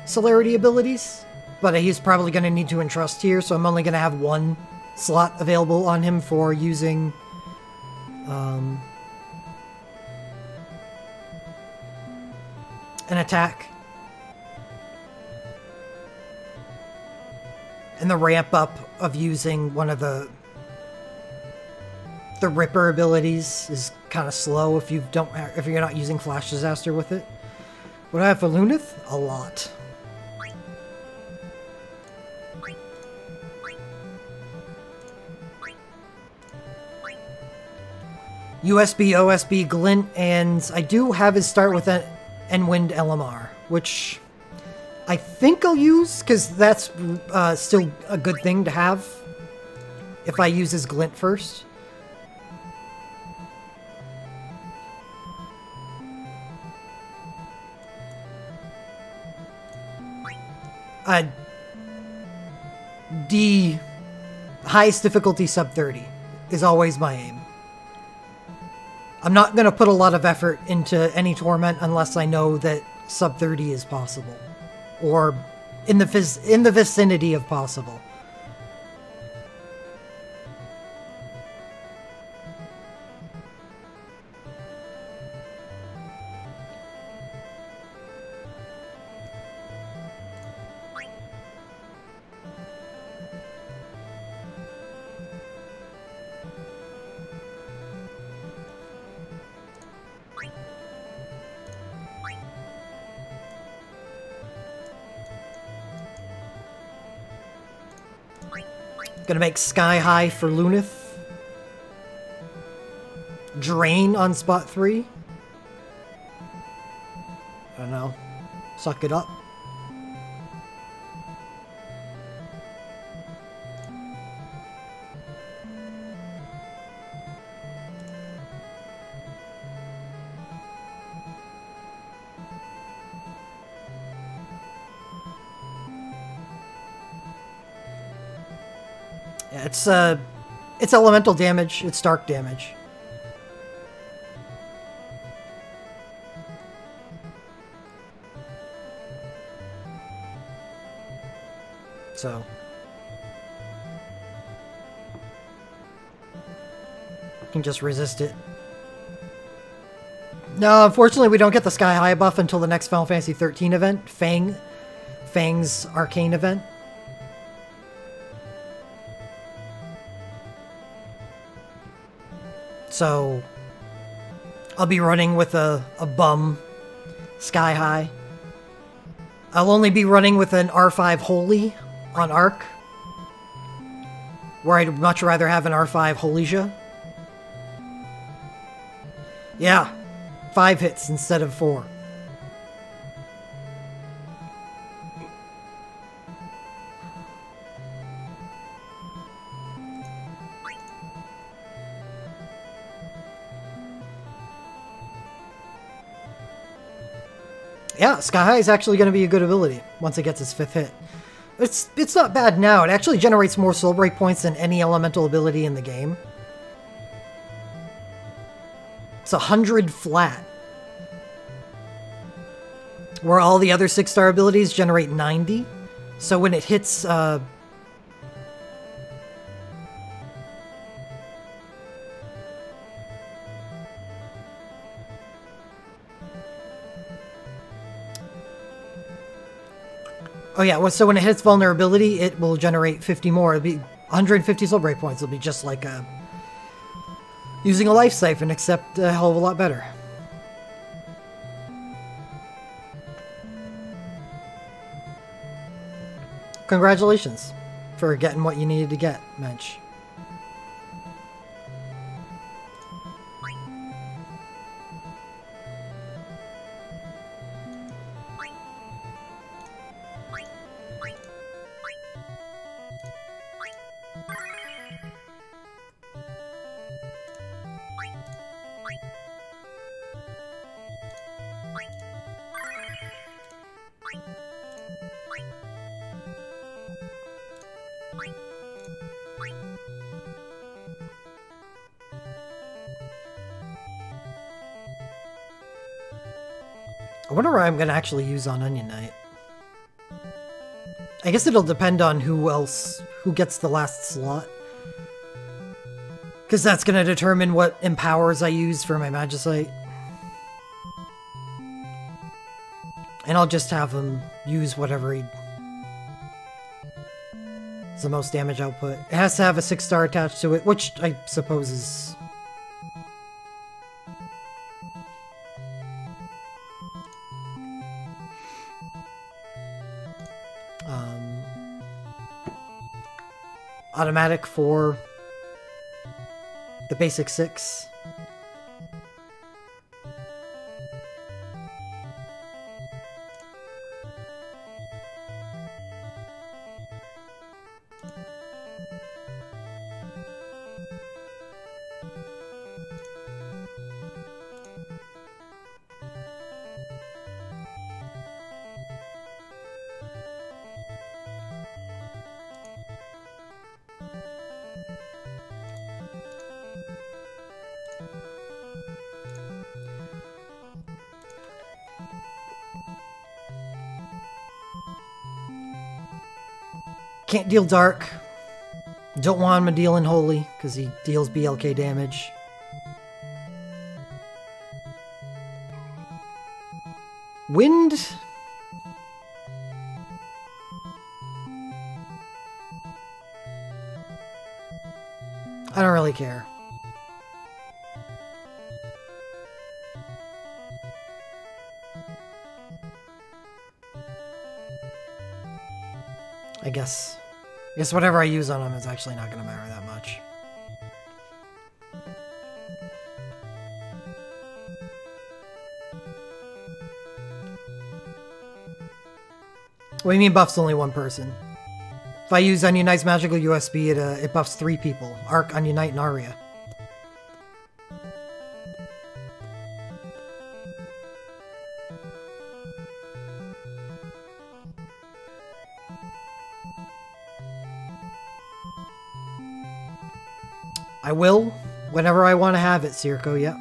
A: celerity abilities, but he's probably going to need to entrust here, so I'm only going to have one slot available on him for using an attack. And the ramp up of using one of the Ripper abilities is kind of slow if you're not using Flash Disaster with it. What do I have for Lunith? A lot. USB, OSB, Glint, and I do have his start with an Enwind LMR, which I think I'll use, because that's still a good thing to have if I use his Glint first. D, highest difficulty sub 30 is always my aim. I'm not going to put a lot of effort into any Torment unless I know that sub 30 is possible. Or in the vicinity of possible. Gonna make Sky High for Lunith. Drain on spot 3. I don't know. Suck it up. Yeah, it's elemental damage, it's dark damage. So I can just resist it. No, unfortunately we don't get the Sky High buff until the next Final Fantasy 13 event, Fang's Arcane event. So I'll be running with a bum Sky High. I'll only be running with an R5 Holy on Arc, where I'd much rather have an R5 Holija. Yeah, 5 hits instead of 4. Yeah, Sky High is actually going to be a good ability once it gets its 5th hit. It's not bad now. It actually generates more soul break points than any elemental ability in the game. It's 100 flat. Where all the other 6-star abilities generate 90. So when it hits oh yeah, well, so when it hits vulnerability, it will generate 50 more. It'll be 150 soul break points. It'll be just like using a life siphon, except a hell of a lot better. Congratulations for getting what you needed to get, Mensch. I wonder what I'm going to actually use on Onion Knight. I guess it'll depend on who gets the last slot. Because that's going to determine what empowers I use for my Magicite. And I'll just have him use whatever is the most damage output. It has to have a 6-star attached to it, which I suppose is... automatic for the basic 6. Can't deal dark. Don't want him to deal Unholy, because he deals BLK damage. Wind? I don't really care. I guess whatever I use on him is actually not going to matter that much. What do you mean buffs only one person? If I use Onion Knight's magical USB, it buffs 3 people. Arc, Onion Knight, and Arya. I will, whenever I want to have it, Circo, yep.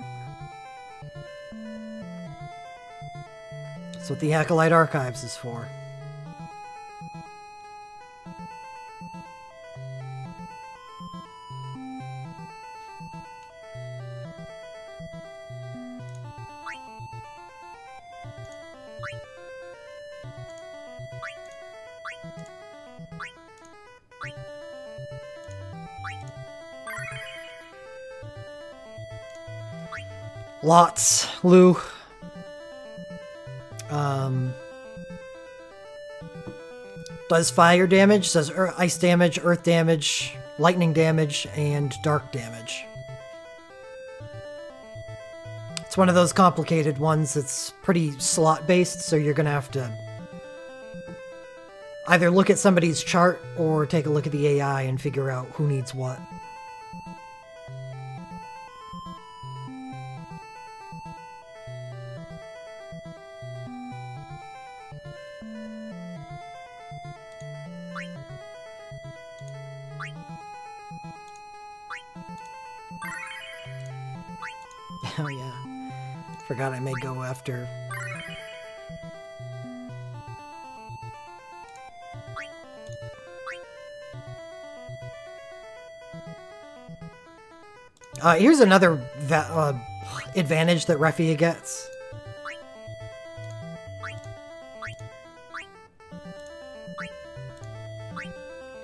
A: That's what the Acolyte Archives is for. Lots, Lou. Does fire damage, does ice damage, earth damage, lightning damage, and dark damage. It's one of those complicated ones that's pretty slot-based, so you're gonna have to either look at somebody's chart or take a look at the AI and figure out who needs what. Oh yeah, forgot I may go after. Here's another advantage that Refia gets.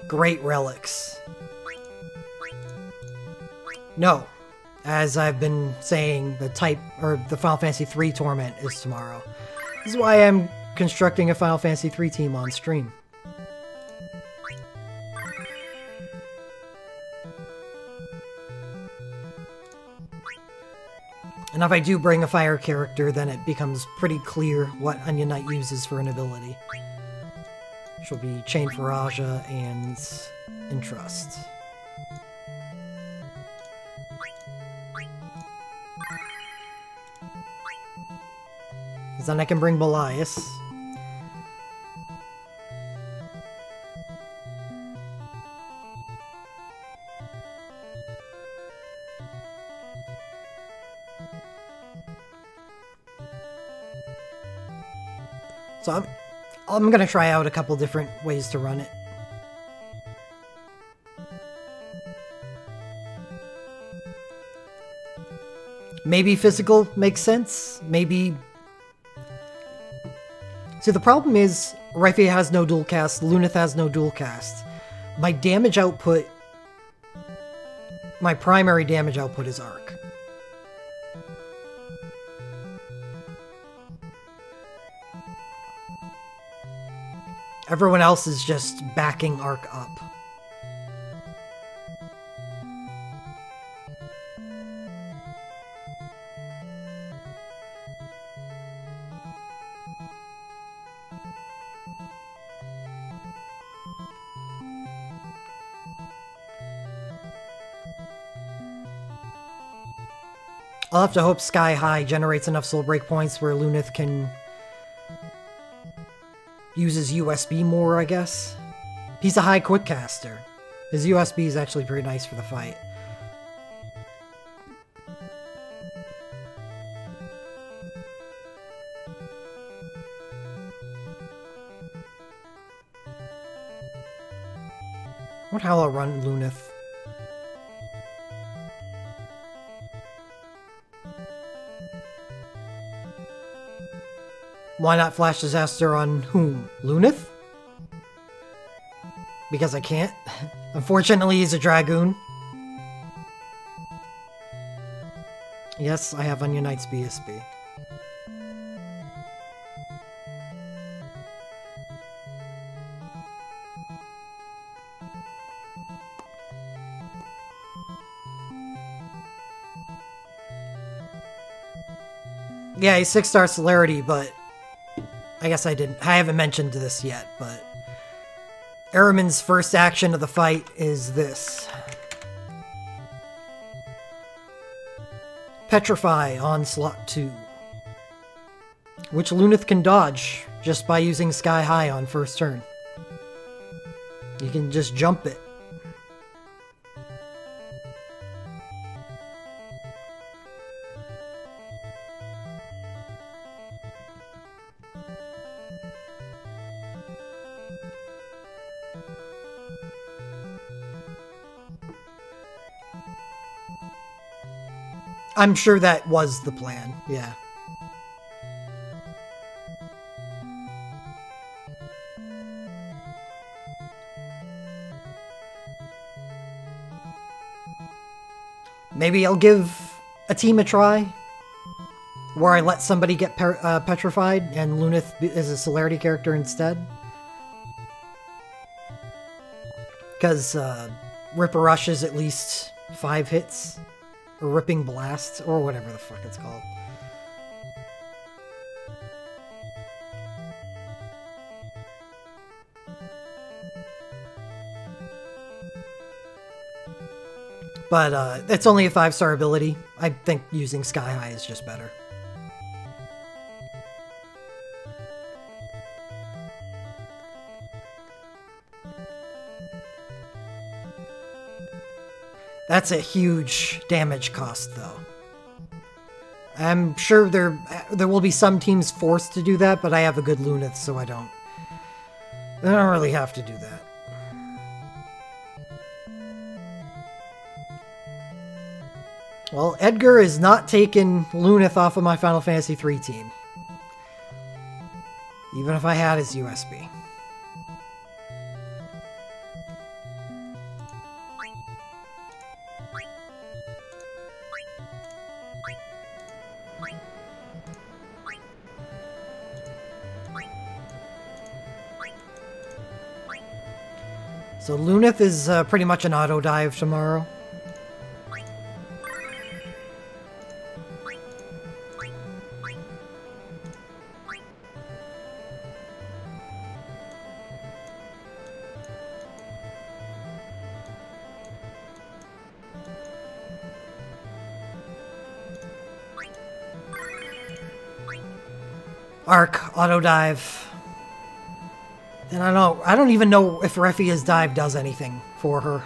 A: Great relics. No. As I've been saying, the Final Fantasy III Torment is tomorrow. This is why I'm constructing a Final Fantasy III team on stream. And if I do bring a fire character, then it becomes pretty clear what Onion Knight uses for an ability. Which will be Chain Faraja and Entrust. Then I can bring Belias. So I'm gonna try out a couple different ways to run it. Maybe physical makes sense. Maybe. See, the problem is Refi has no dual cast, Luneth has no dual cast. My damage output, my primary damage output is Arc. Everyone else is just backing Arc up. I'll have to hope Sky High generates enough soul break points where Luneth can use his USB more, I guess. He's a high quick caster. His USB is actually pretty nice for the fight. I wonder how I'll run Luneth. Why not Flash Disaster on whom? Luneth? Because I can't. Unfortunately, he's a Dragoon. Yes, I have Onion Knight's BSB. Yeah, he's 6-star celerity, but I guess I haven't mentioned this yet, but Ahriman's first action of the fight is this. Petrify on slot 2. Which Luneth can dodge just by using Sky High on first turn. You can just jump it. I'm sure that was the plan, yeah. Maybe I'll give a team a try, where I let somebody get petrified and Luneth is a celerity character instead. Because Ripper Rush is at least 5 hits. Or Ripping Blast, or whatever the fuck it's called. But it's only a 5-star ability. I think using Sky High is just better. That's a huge damage cost, though. I'm sure there will be some teams forced to do that, but I have a good Luneth, so I don't really have to do that. Well, Edgar is not taking Luneth off of my Final Fantasy III team. Even if I had his USB. So Luneth is pretty much an auto dive tomorrow. Arc, auto dive. And I don't even know if Refia's dive does anything for her.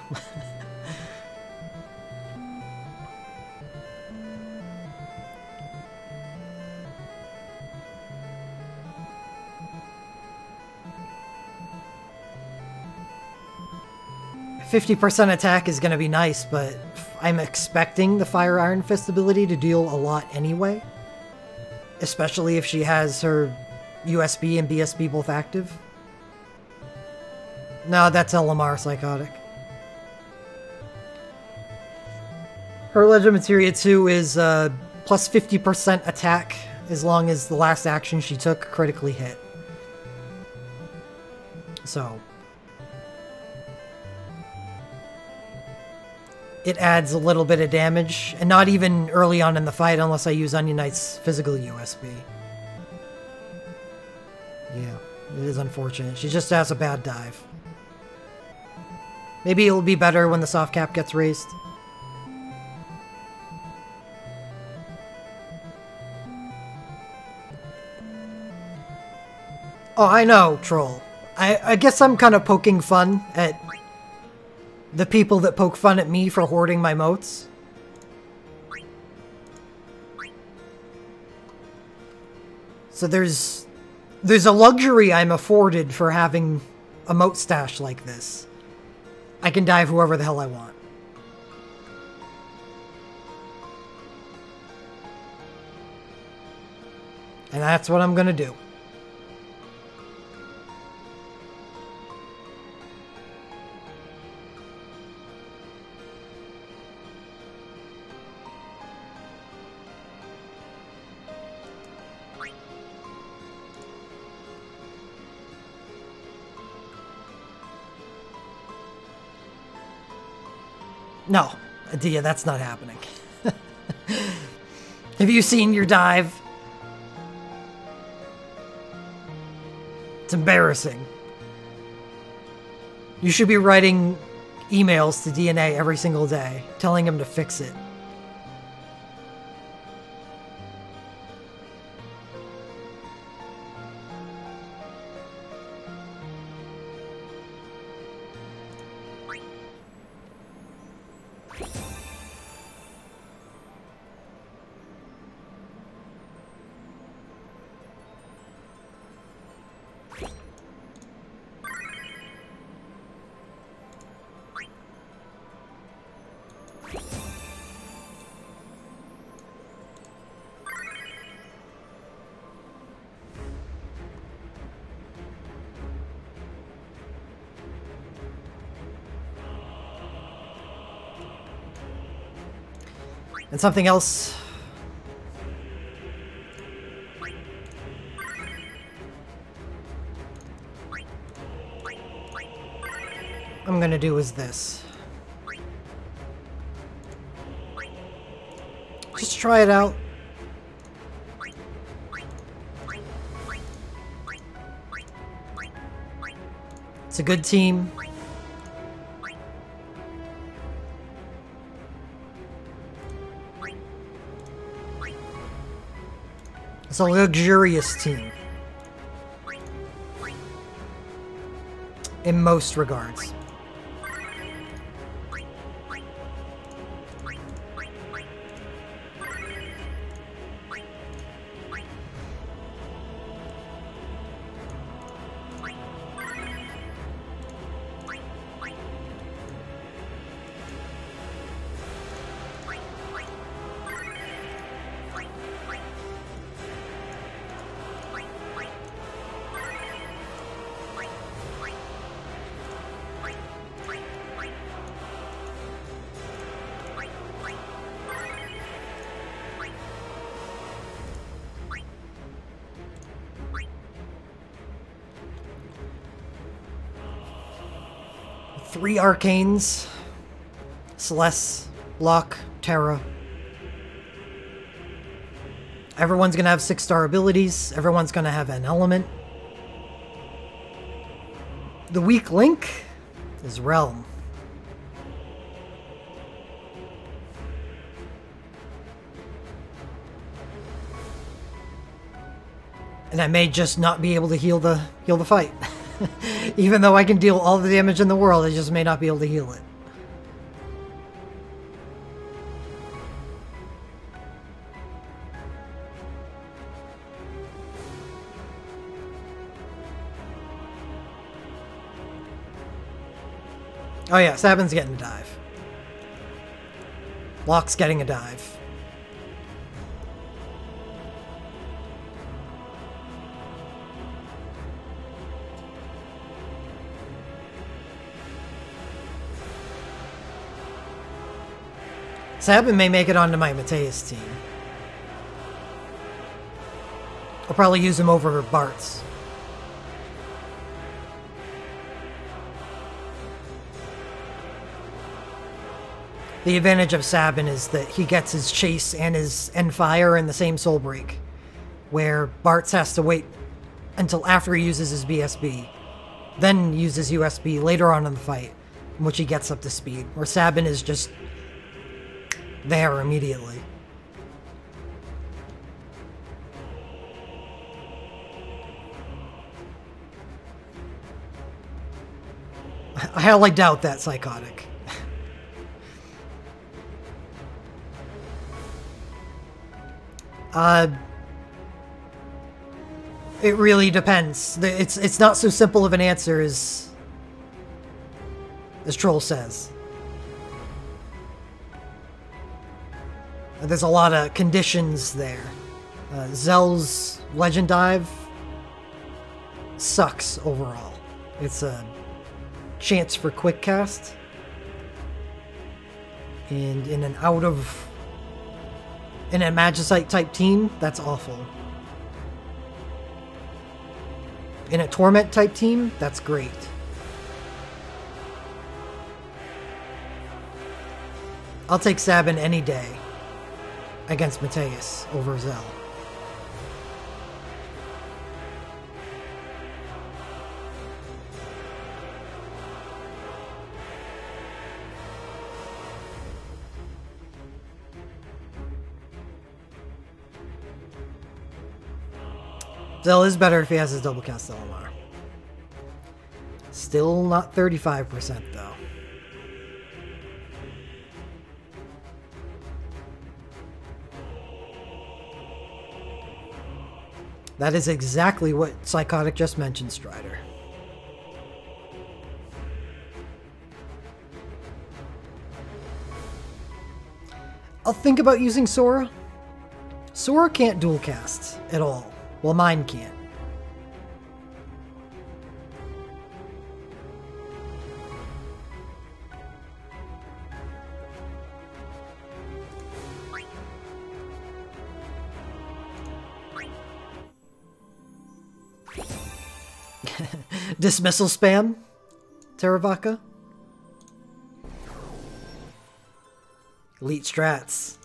A: 50% attack is going to be nice, but I'm expecting the Fire Iron Fist ability to deal a lot anyway. Especially if she has her USB and BSB both active. No, that's Elamar Psychotic. Her Legend Materia 2 is plus 50% attack as long as the last action she took critically hit. So it adds a little bit of damage, and not even early on in the fight unless I use Onion Knight's physical USB. Yeah, it is unfortunate. She just has a bad dive. Maybe it'll be better when the soft cap gets raised. Oh, I know, Troll. I guess I'm kind of poking fun at the people that poke fun at me for hoarding my motes. So there's a luxury I'm afforded for having a mote stash like this. I can dive whoever the hell I want. And that's what I'm gonna do. No, Adia, that's not happening. Have you seen your dive? It's embarrassing. You should be writing emails to DNA every single day, telling him to fix it. And something else. I'm gonna do is this. Just try it out. It's a good team. It's a luxurious team. In most regards. Three Arcanes. Celeste, Locke, Terra. Everyone's gonna have 6-star abilities. Everyone's gonna have an element. The weak link is Realm. And I may just not be able to heal the fight. Even though I can deal all the damage in the world, I just may not be able to heal it. Oh yeah, Sabin's getting a dive. Locke's getting a dive. Sabin may make it onto my Mateus team. I'll probably use him over Bart's. The advantage of Sabin is that he gets his chase and his end fire in the same soul break, where Bart's has to wait until after he uses his BSB, then uses USB later on in the fight, in which he gets up to speed, where Sabin is just there immediately. I highly doubt that, Psychotic. It really depends. It's not so simple of an answer as Troll says. There's a lot of conditions there. Zell's Legend Dive sucks overall. It's a chance for quick cast. And in a Magicite type team, that's awful. In a Torment type team, that's great. I'll take Sabin any day against Mateus over Zell. Zell is better if he has his double cast LMR. Still not 35% though. That is exactly what Psychotic just mentioned, Strider. I'll think about using Sora. Sora can't dual cast at all. Well, mine can't. Dismissal spam, Teravaka. Elite strats.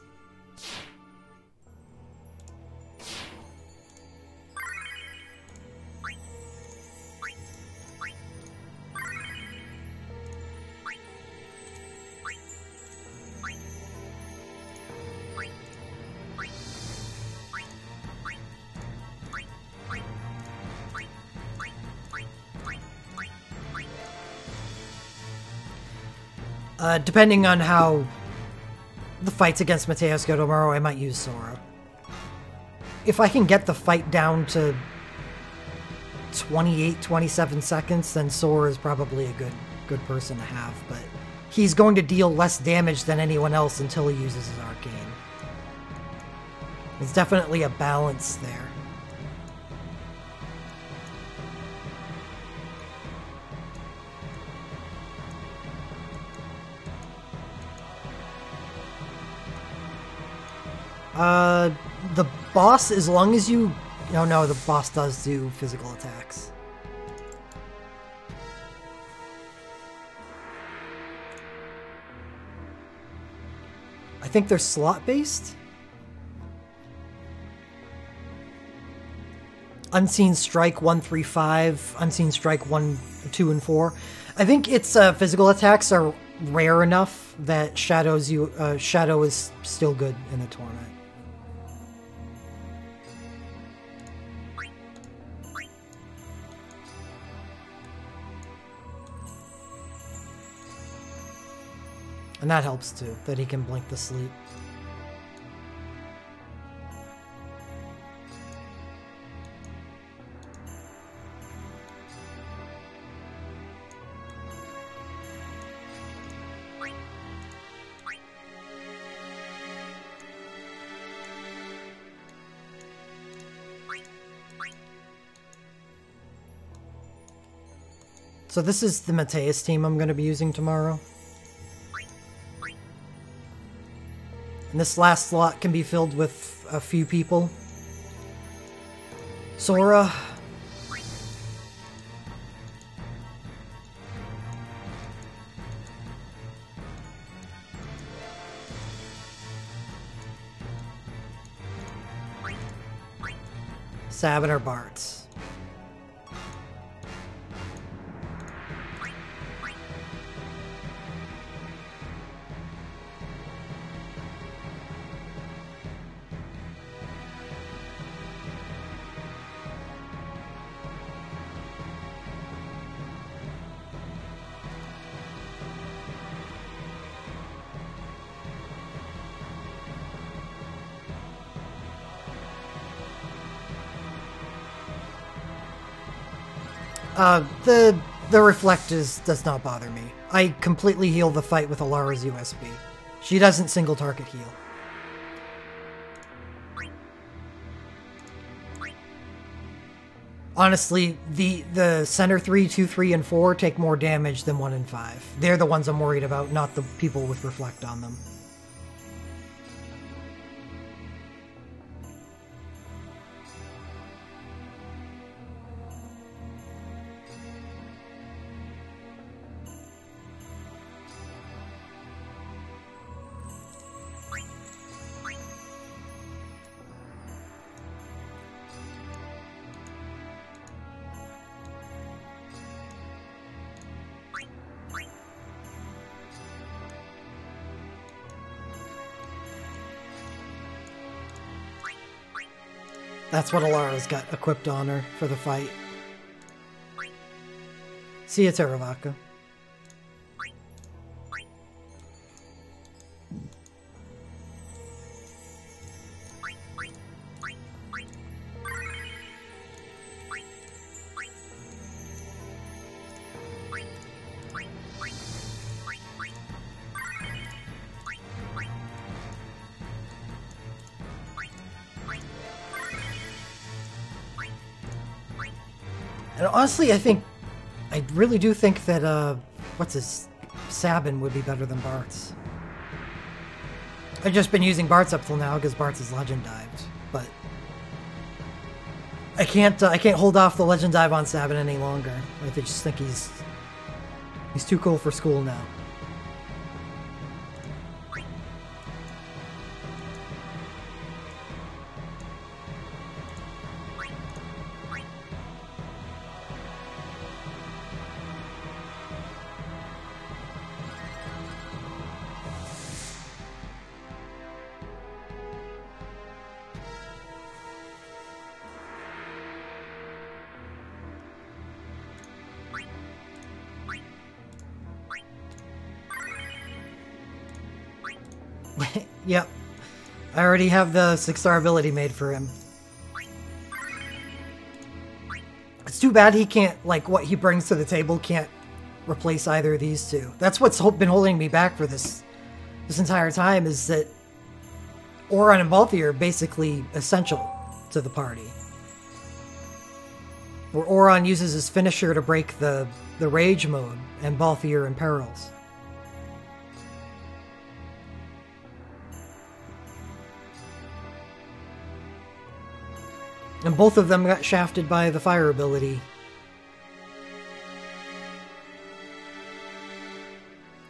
A: Depending on how the fights against Mateus go tomorrow, I might use Sora. If I can get the fight down to 28, 27 seconds, then Sora is probably a good person to have, but he's going to deal less damage than anyone else until he uses his Arcane. There's definitely a balance there. The boss, as long as you... Oh no, the boss does do physical attacks. I think they're slot-based? Unseen Strike 1, 3, 5, Unseen Strike 1, 2, and 4. I think its physical attacks are rare enough that Shadow is still good in the tournament. And that helps too, that he can blink the sleep. So this is the Mateus team I'm going to be using tomorrow. And this last slot can be filled with a few people. Sora. Sabin or Bartz. The reflect does not bother me. I completely heal the fight with Alara's USB. She doesn't single target heal. Honestly, the center 3, 2, 3, and 4 take more damage than 1 and 5. They're the ones I'm worried about, not the people with reflect on them. That's what Alara's got equipped on her for the fight. See ya, Teravaka. And honestly, I really do think that, Sabin would be better than Bartz. I've just been using Bartz up till now because Bartz is legend dived, but I can't hold off the legend dive on Sabin any longer. I just think he's too cool for school now. Yep. I already have the 6-star ability made for him. It's too bad he can't, like, what he brings to the table can't replace either of these two. That's what's been holding me back for this entire time, is that Auron and Balthier are basically essential to the party. Where Auron uses his finisher to break the rage mode, and Balthier imperils. And both of them got shafted by the fire ability.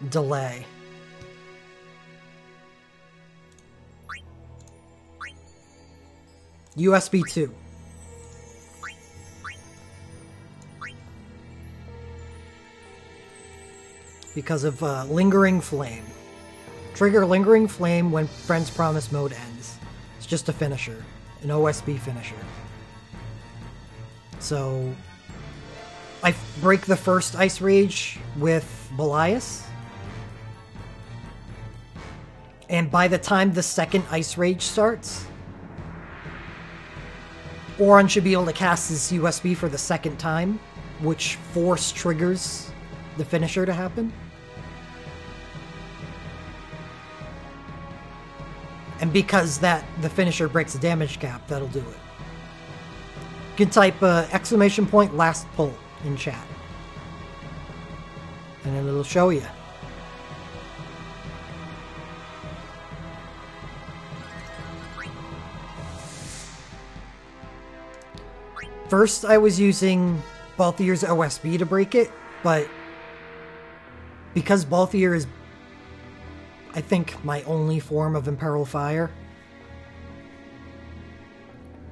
A: Delay. USB 2. Because of Lingering Flame. Trigger Lingering Flame when Friend's Promise mode ends. It's just a finisher. An OSB finisher. So, I break the first Ice Rage with Belias. And by the time the second Ice Rage starts, Auron should be able to cast his USB for the second time, which force triggers the finisher to happen. And because the finisher breaks the damage cap, that'll do it. You can type ! Last pull in chat. show you. First, I was using Balthier's OSB to break it, but because Balthier is, I think, my only form of Imperil Fire,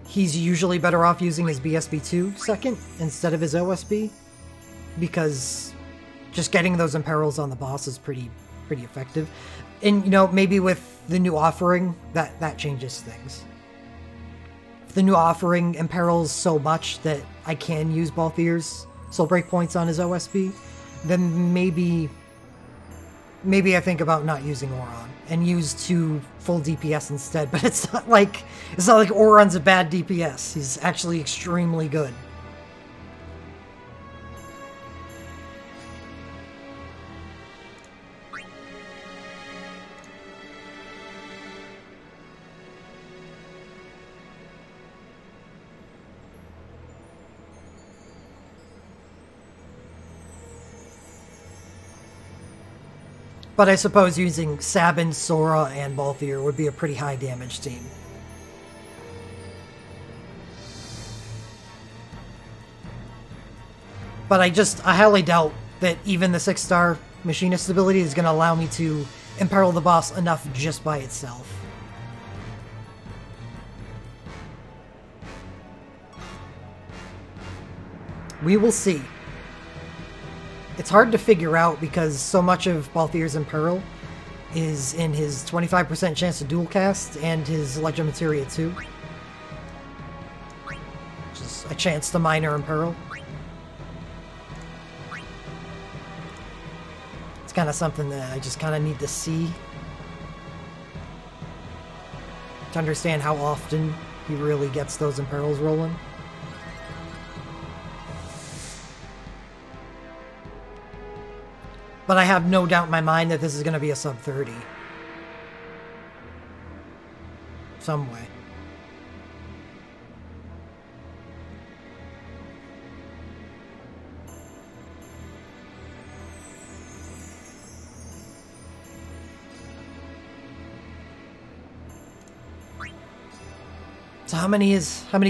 A: he's usually better off using his BSB2 second instead of his OSB, because just getting those Imperils on the boss is pretty effective. And, you know, maybe with the new offering, that changes things. The new offering imperils so much that I can use Balthier's soul break points on his OSB, then maybe I think about not using Auron and use 2 full DPS instead. But it's not like Auron's a bad DPS. He's actually extremely good. But I suppose using Sabin, Sora, and Balthier would be a pretty high damage team. But I highly doubt that even the 6-star machinist ability is going to allow me to imperil the boss enough just by itself. We will see. It's hard to figure out because so much of Balthier's Imperil is in his 25% chance to dual cast and his Legend Materia 2. Which is a chance to minor Imperil. It's kind of something that I just kind of need to see to understand how often he really gets those Imperils rolling. But I have no doubt in my mind that this is going to be a sub 30. Some way. So how many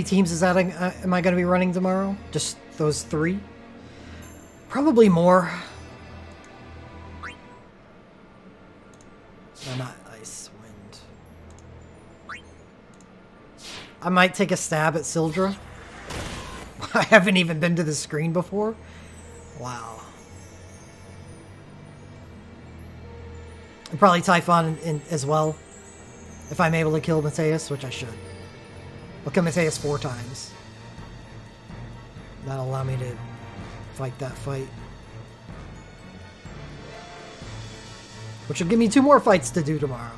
A: teams is that am I going to be running tomorrow? Just those 3? Probably more. No, not Ice Wind. I might take a stab at Sildra. I haven't even been to the screen before. Wow. And probably Typhon as well. If I'm able to kill Mateus, which I should. I'll kill Mateus 4 times. That'll allow me to fight that fight. Which will give me 2 more fights to do tomorrow.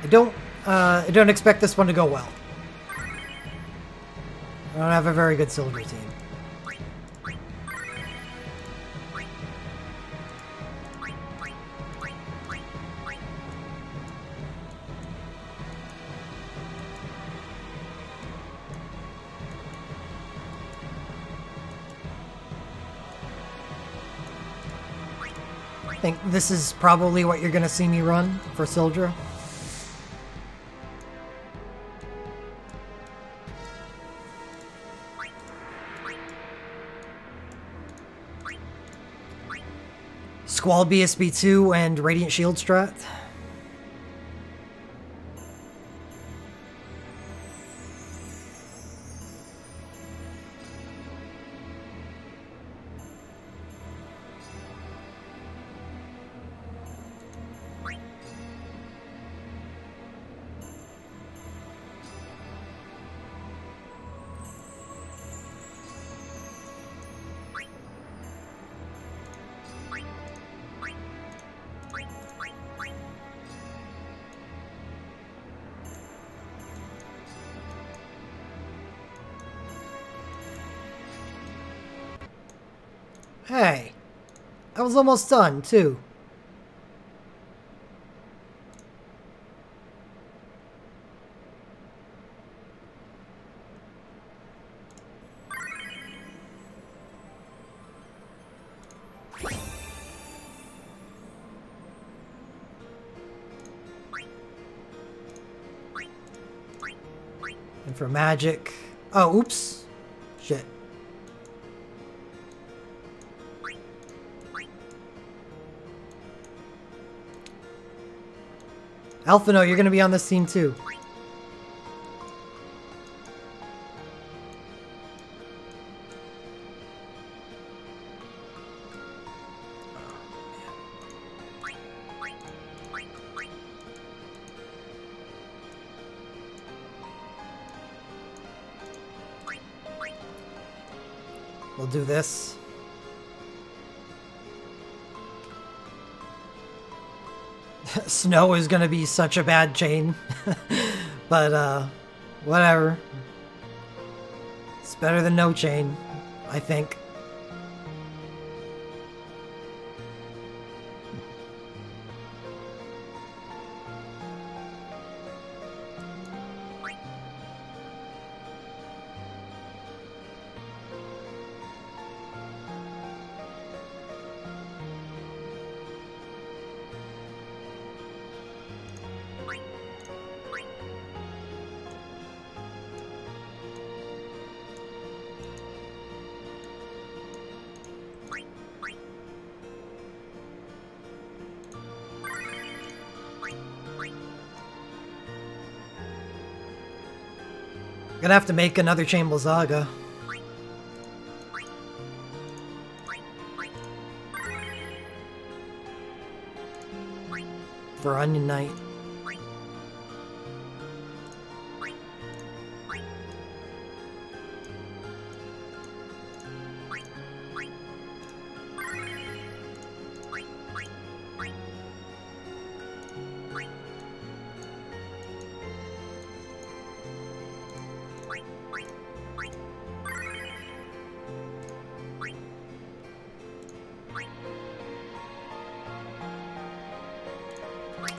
A: I don't expect this one to go well. I don't have a very good Sildra team. I think this is probably what you're going to see me run for Sildra. Squall BSB2 and Radiant Shield strat. Hey, I was almost done, too. for magic. Oh, oops. Shit. Alphino, you're gonna be on this team too. We'll do this. Snow is gonna be such a bad chain. But, whatever. It's better than no chain, I think. Gonna have to make another Chain Blizzaga. For Onion Knight.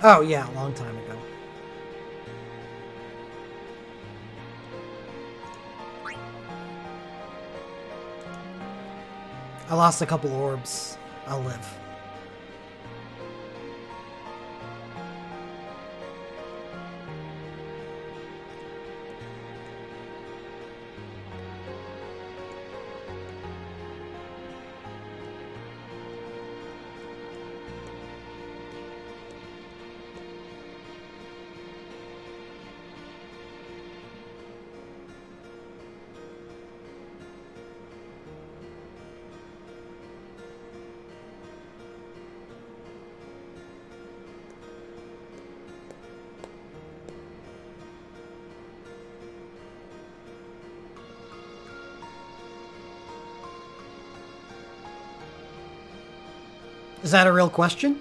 A: Oh yeah, a long time ago. I lost a couple orbs. I'll live. Is that a real question?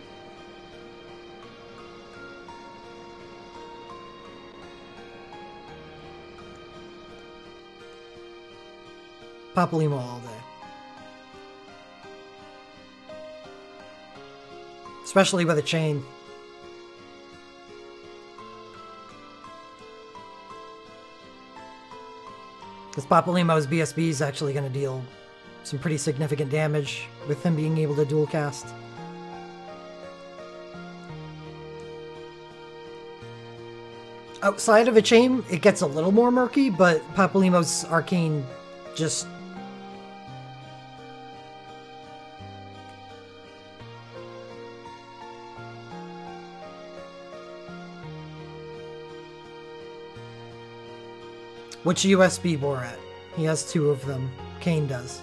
A: Papalymo all day. Especially with a chain. Because Papalymo's BSB is actually going to deal some pretty significant damage with him being able to dual cast. Outside of a chain, it gets a little more murky, but Papalymo's Arcane just... Which USB Borat? He has two of them. Kain does.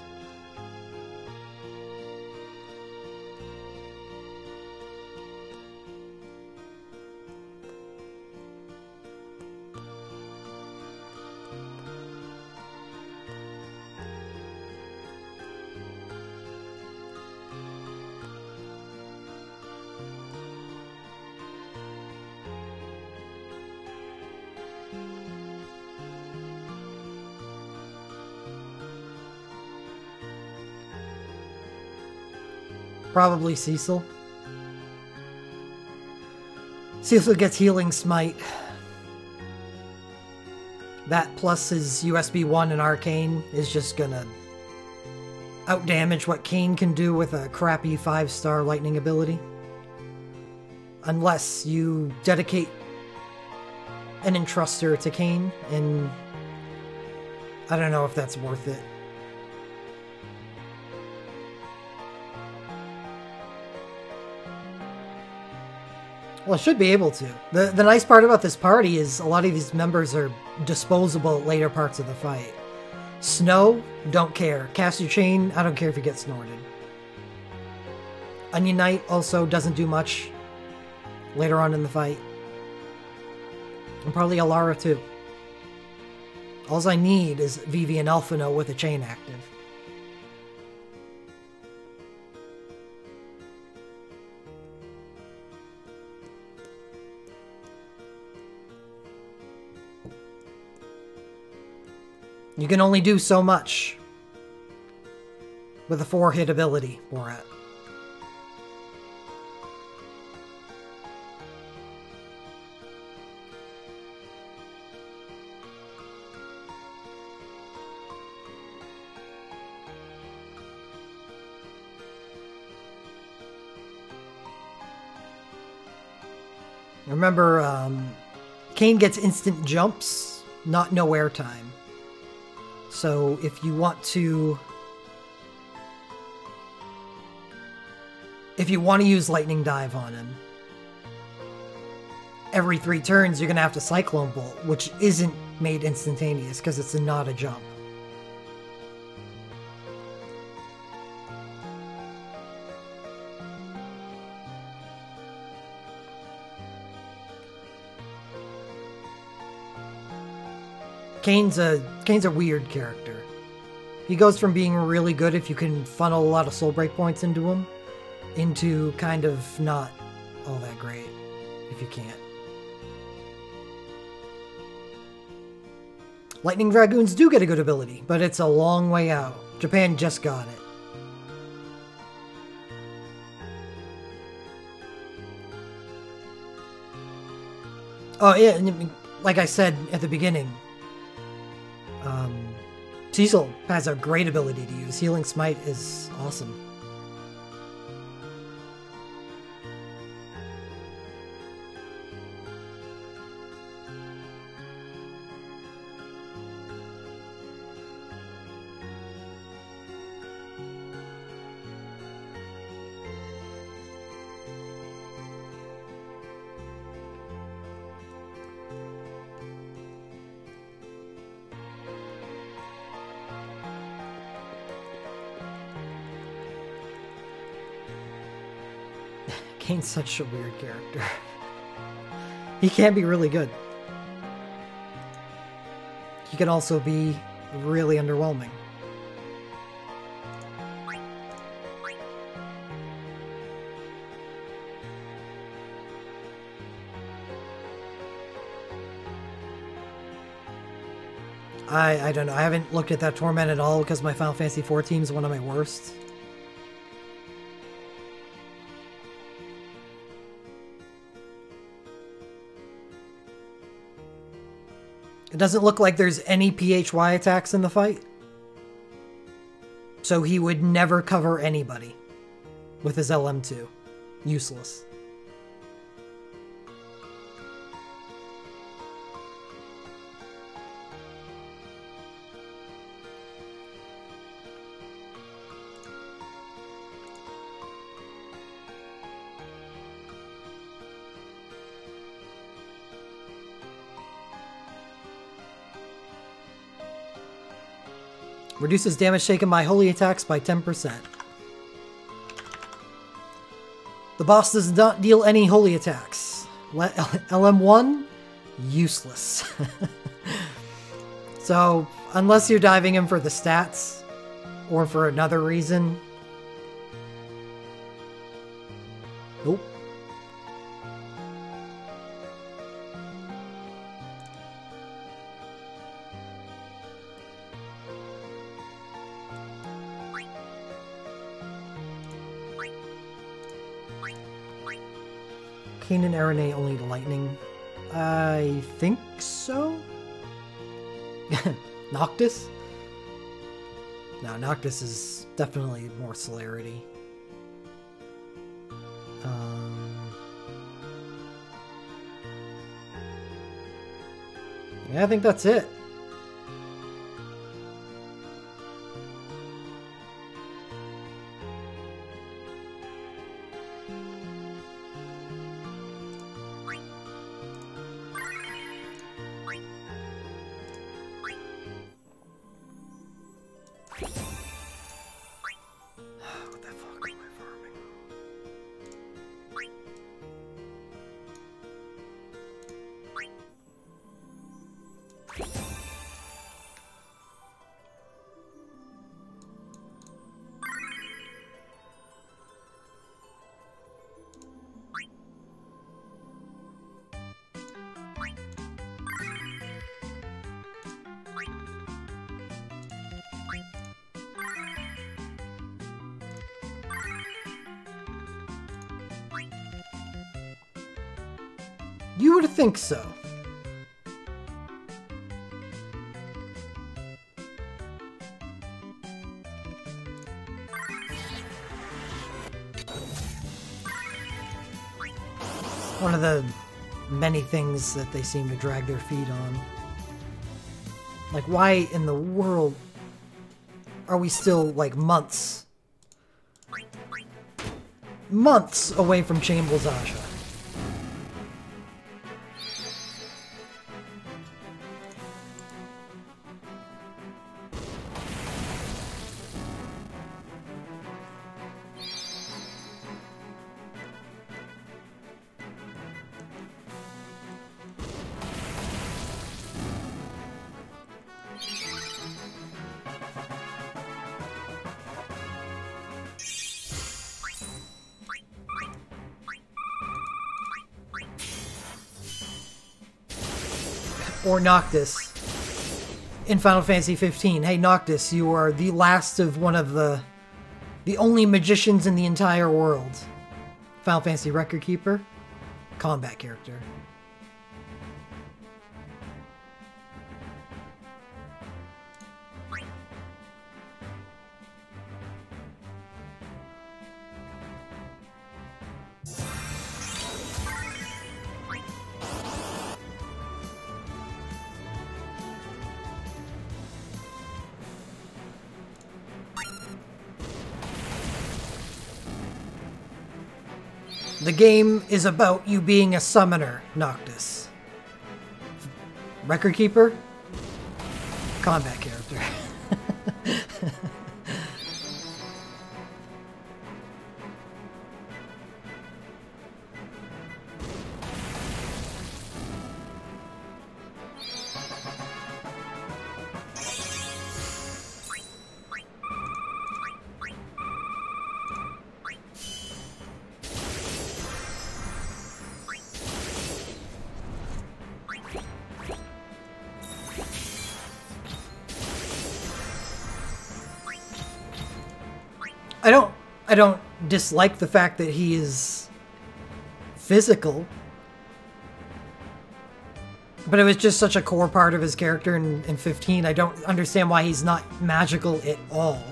A: Probably Cecil. Cecil gets Healing Smite. That plus his USB 1 and Arcane is just gonna outdamage what Kain can do with a crappy 5-star lightning ability. Unless you dedicate an Entruster to Kain and I don't know if that's worth it. Well, I should be able to. The nice part about this party is a lot of these members are disposable at later parts of the fight. Snow, don't care. Cast your chain, I don't care if you get snorted. Onion Knight also doesn't do much later on in the fight. And probably Alara too. All I need is Vivi and Elfino with a chain active. You can only do so much with a 4-hit ability, Borat. Remember, Kain gets instant jumps, not no airtime. So if you want to use Lightning Dive on him, every 3 turns you're going to have to Cyclone Bolt, which isn't made instantaneous because it's not a jump. Kain's a weird character. He goes from being really good if you can funnel a lot of soul break points into him, into kind of not all that great if you can't. Lightning Dragoons do get a good ability, but it's a long way out. Japan just got it. Oh yeah, like I said at the beginning, Cecil has a great ability to use. Healing Smite is awesome. Kain's such a weird character. He can be really good. He can also be really underwhelming. I don't know. I haven't looked at that Torment at all because my Final Fantasy IV team is one of my worst. It doesn't look like there's any PHY attacks in the fight. So he would never cover anybody with his LM2. Useless. Reduces damage taken by holy attacks by 10%. The boss does not deal any holy attacks. LM1, useless. So, unless you're diving him for the stats, or for another reason... Nope. Kain and Aranea only lightning. I think so? Noctis? No, Noctis is definitely more celerity. Yeah, I think that's it. You would think so. One of the many things that they seem to drag their feet on. Like, why in the world are we still, like, months away from Chamble Zasha? Or Noctis in Final Fantasy 15. Hey Noctis, you are the last of one of the only magicians in the entire world. Final Fantasy Record Keeper, combat character. The game is about you being a summoner, Noctis. Record Keeper? Combat character. I don't dislike the fact that he is physical, but it was just such a core part of his character in 15. I don't understand why he's not magical at all.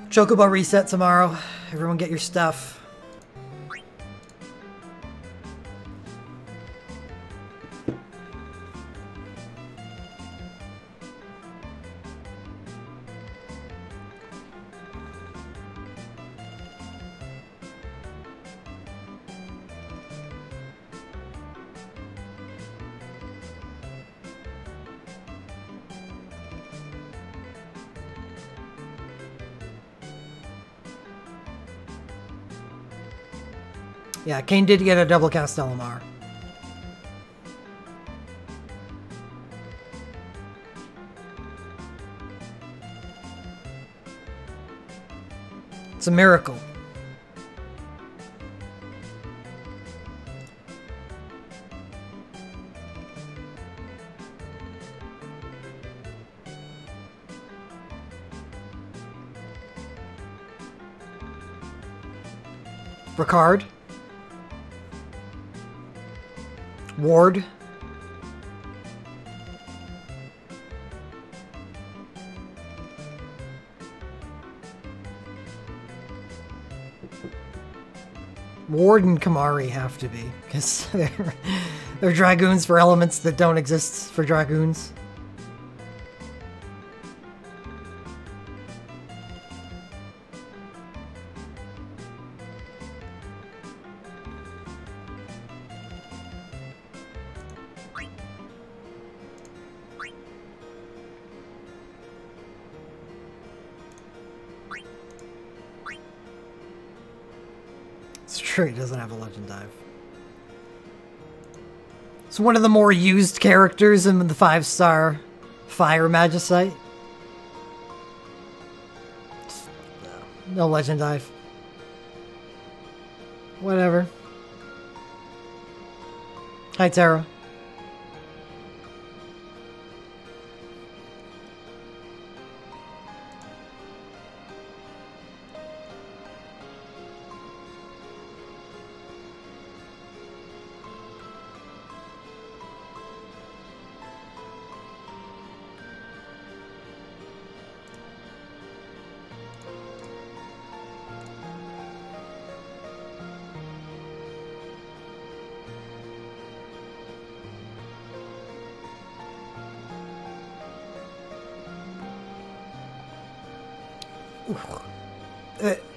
A: Chocobo reset tomorrow. Everyone get your stuff. Yeah, Kane did get a double cast LMR. It's a miracle. Ricard. Ward. Ward and Kamari have to be, because they're Dragoons for elements that don't exist for Dragoons. It's true, he doesn't have a legend dive. It's one of the more used characters in the 5-star Fire Magicite. No Legend Dive. Whatever. Hi, Tara.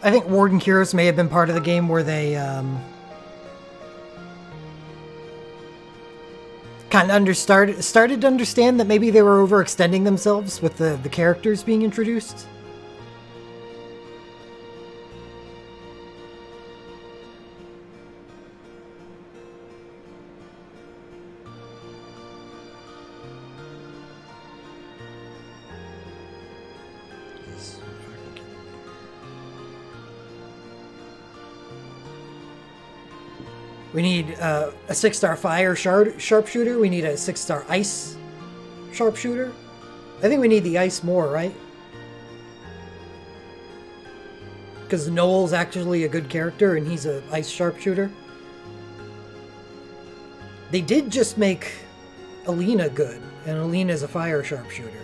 A: I think Ward and Kyros may have been part of the game where they kind of started to understand that maybe they were overextending themselves with the characters being introduced. We need a 6-star fire sharpshooter. We need a 6-star ice sharpshooter. I think we need the ice more, right? Because Noel's actually a good character and he's an ice sharpshooter. They did just make Alina good, and Alina's a fire sharpshooter.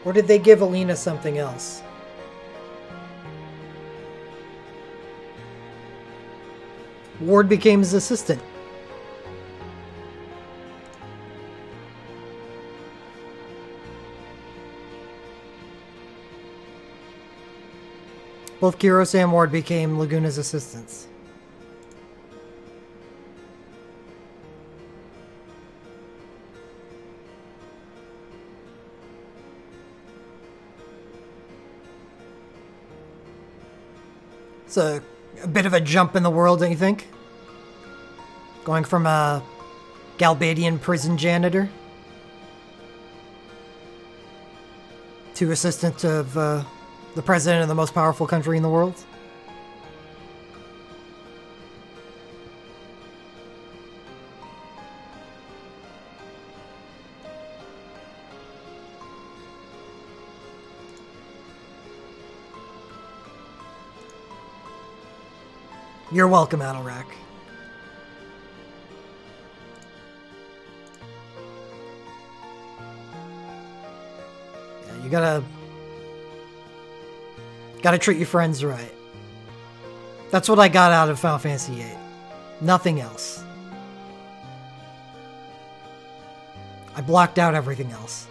A: Or did they give Alina something else? Ward became his assistant. Both Kyros and Ward became Laguna's assistants. It's a bit of a jump in the world, don't you think? Going from a Galbadian prison janitor to assistant of the president of the most powerful country in the world. You're welcome, Adelrak. Yeah, you gotta treat your friends right. That's what I got out of Final Fantasy VIII. Nothing else. I blocked out everything else.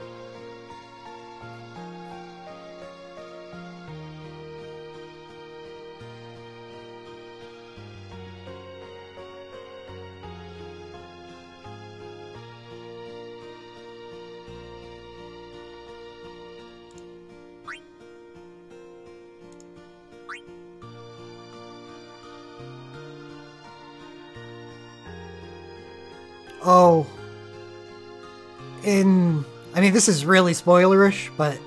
A: Oh. I mean, this is really spoilerish, but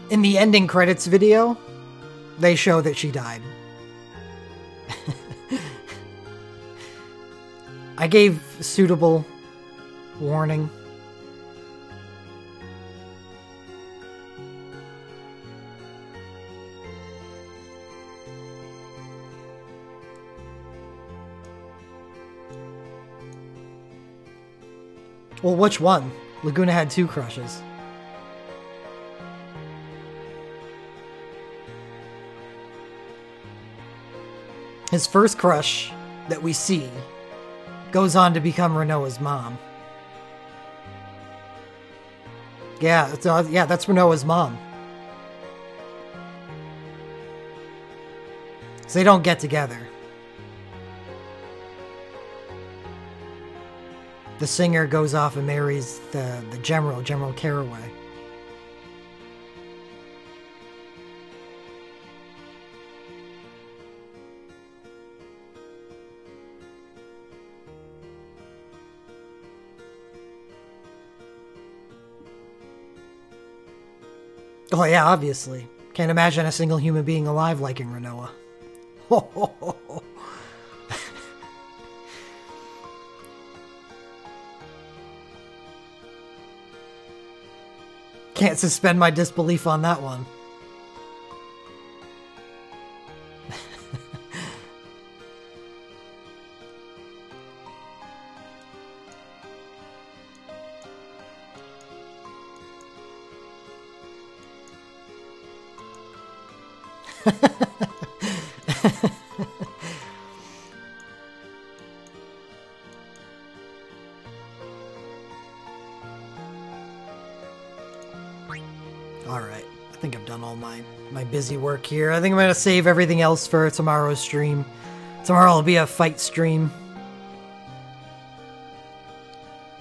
A: in the ending credits video, they show that she died. I gave suitable warning. Well, which one? Laguna had 2 crushes. His first crush that we see goes on to become Renoa's mom. Yeah, that's Renoa's mom. So they don't get together. The singer goes off and marries the General Caraway. Oh yeah, obviously. Can't imagine a single human being alive liking Rinoa. Can't suspend my disbelief on that one. Alright, I think I've done all my busy work here. I think I'm going to save everything else for tomorrow's stream. Tomorrow will be a fight stream.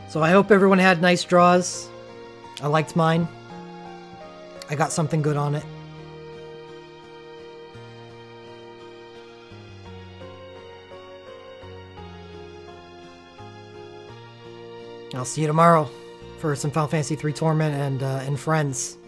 A: So I hope everyone had nice draws. I liked mine. I got something good on it. I'll see you tomorrow for some Final Fantasy III Torment and Friends.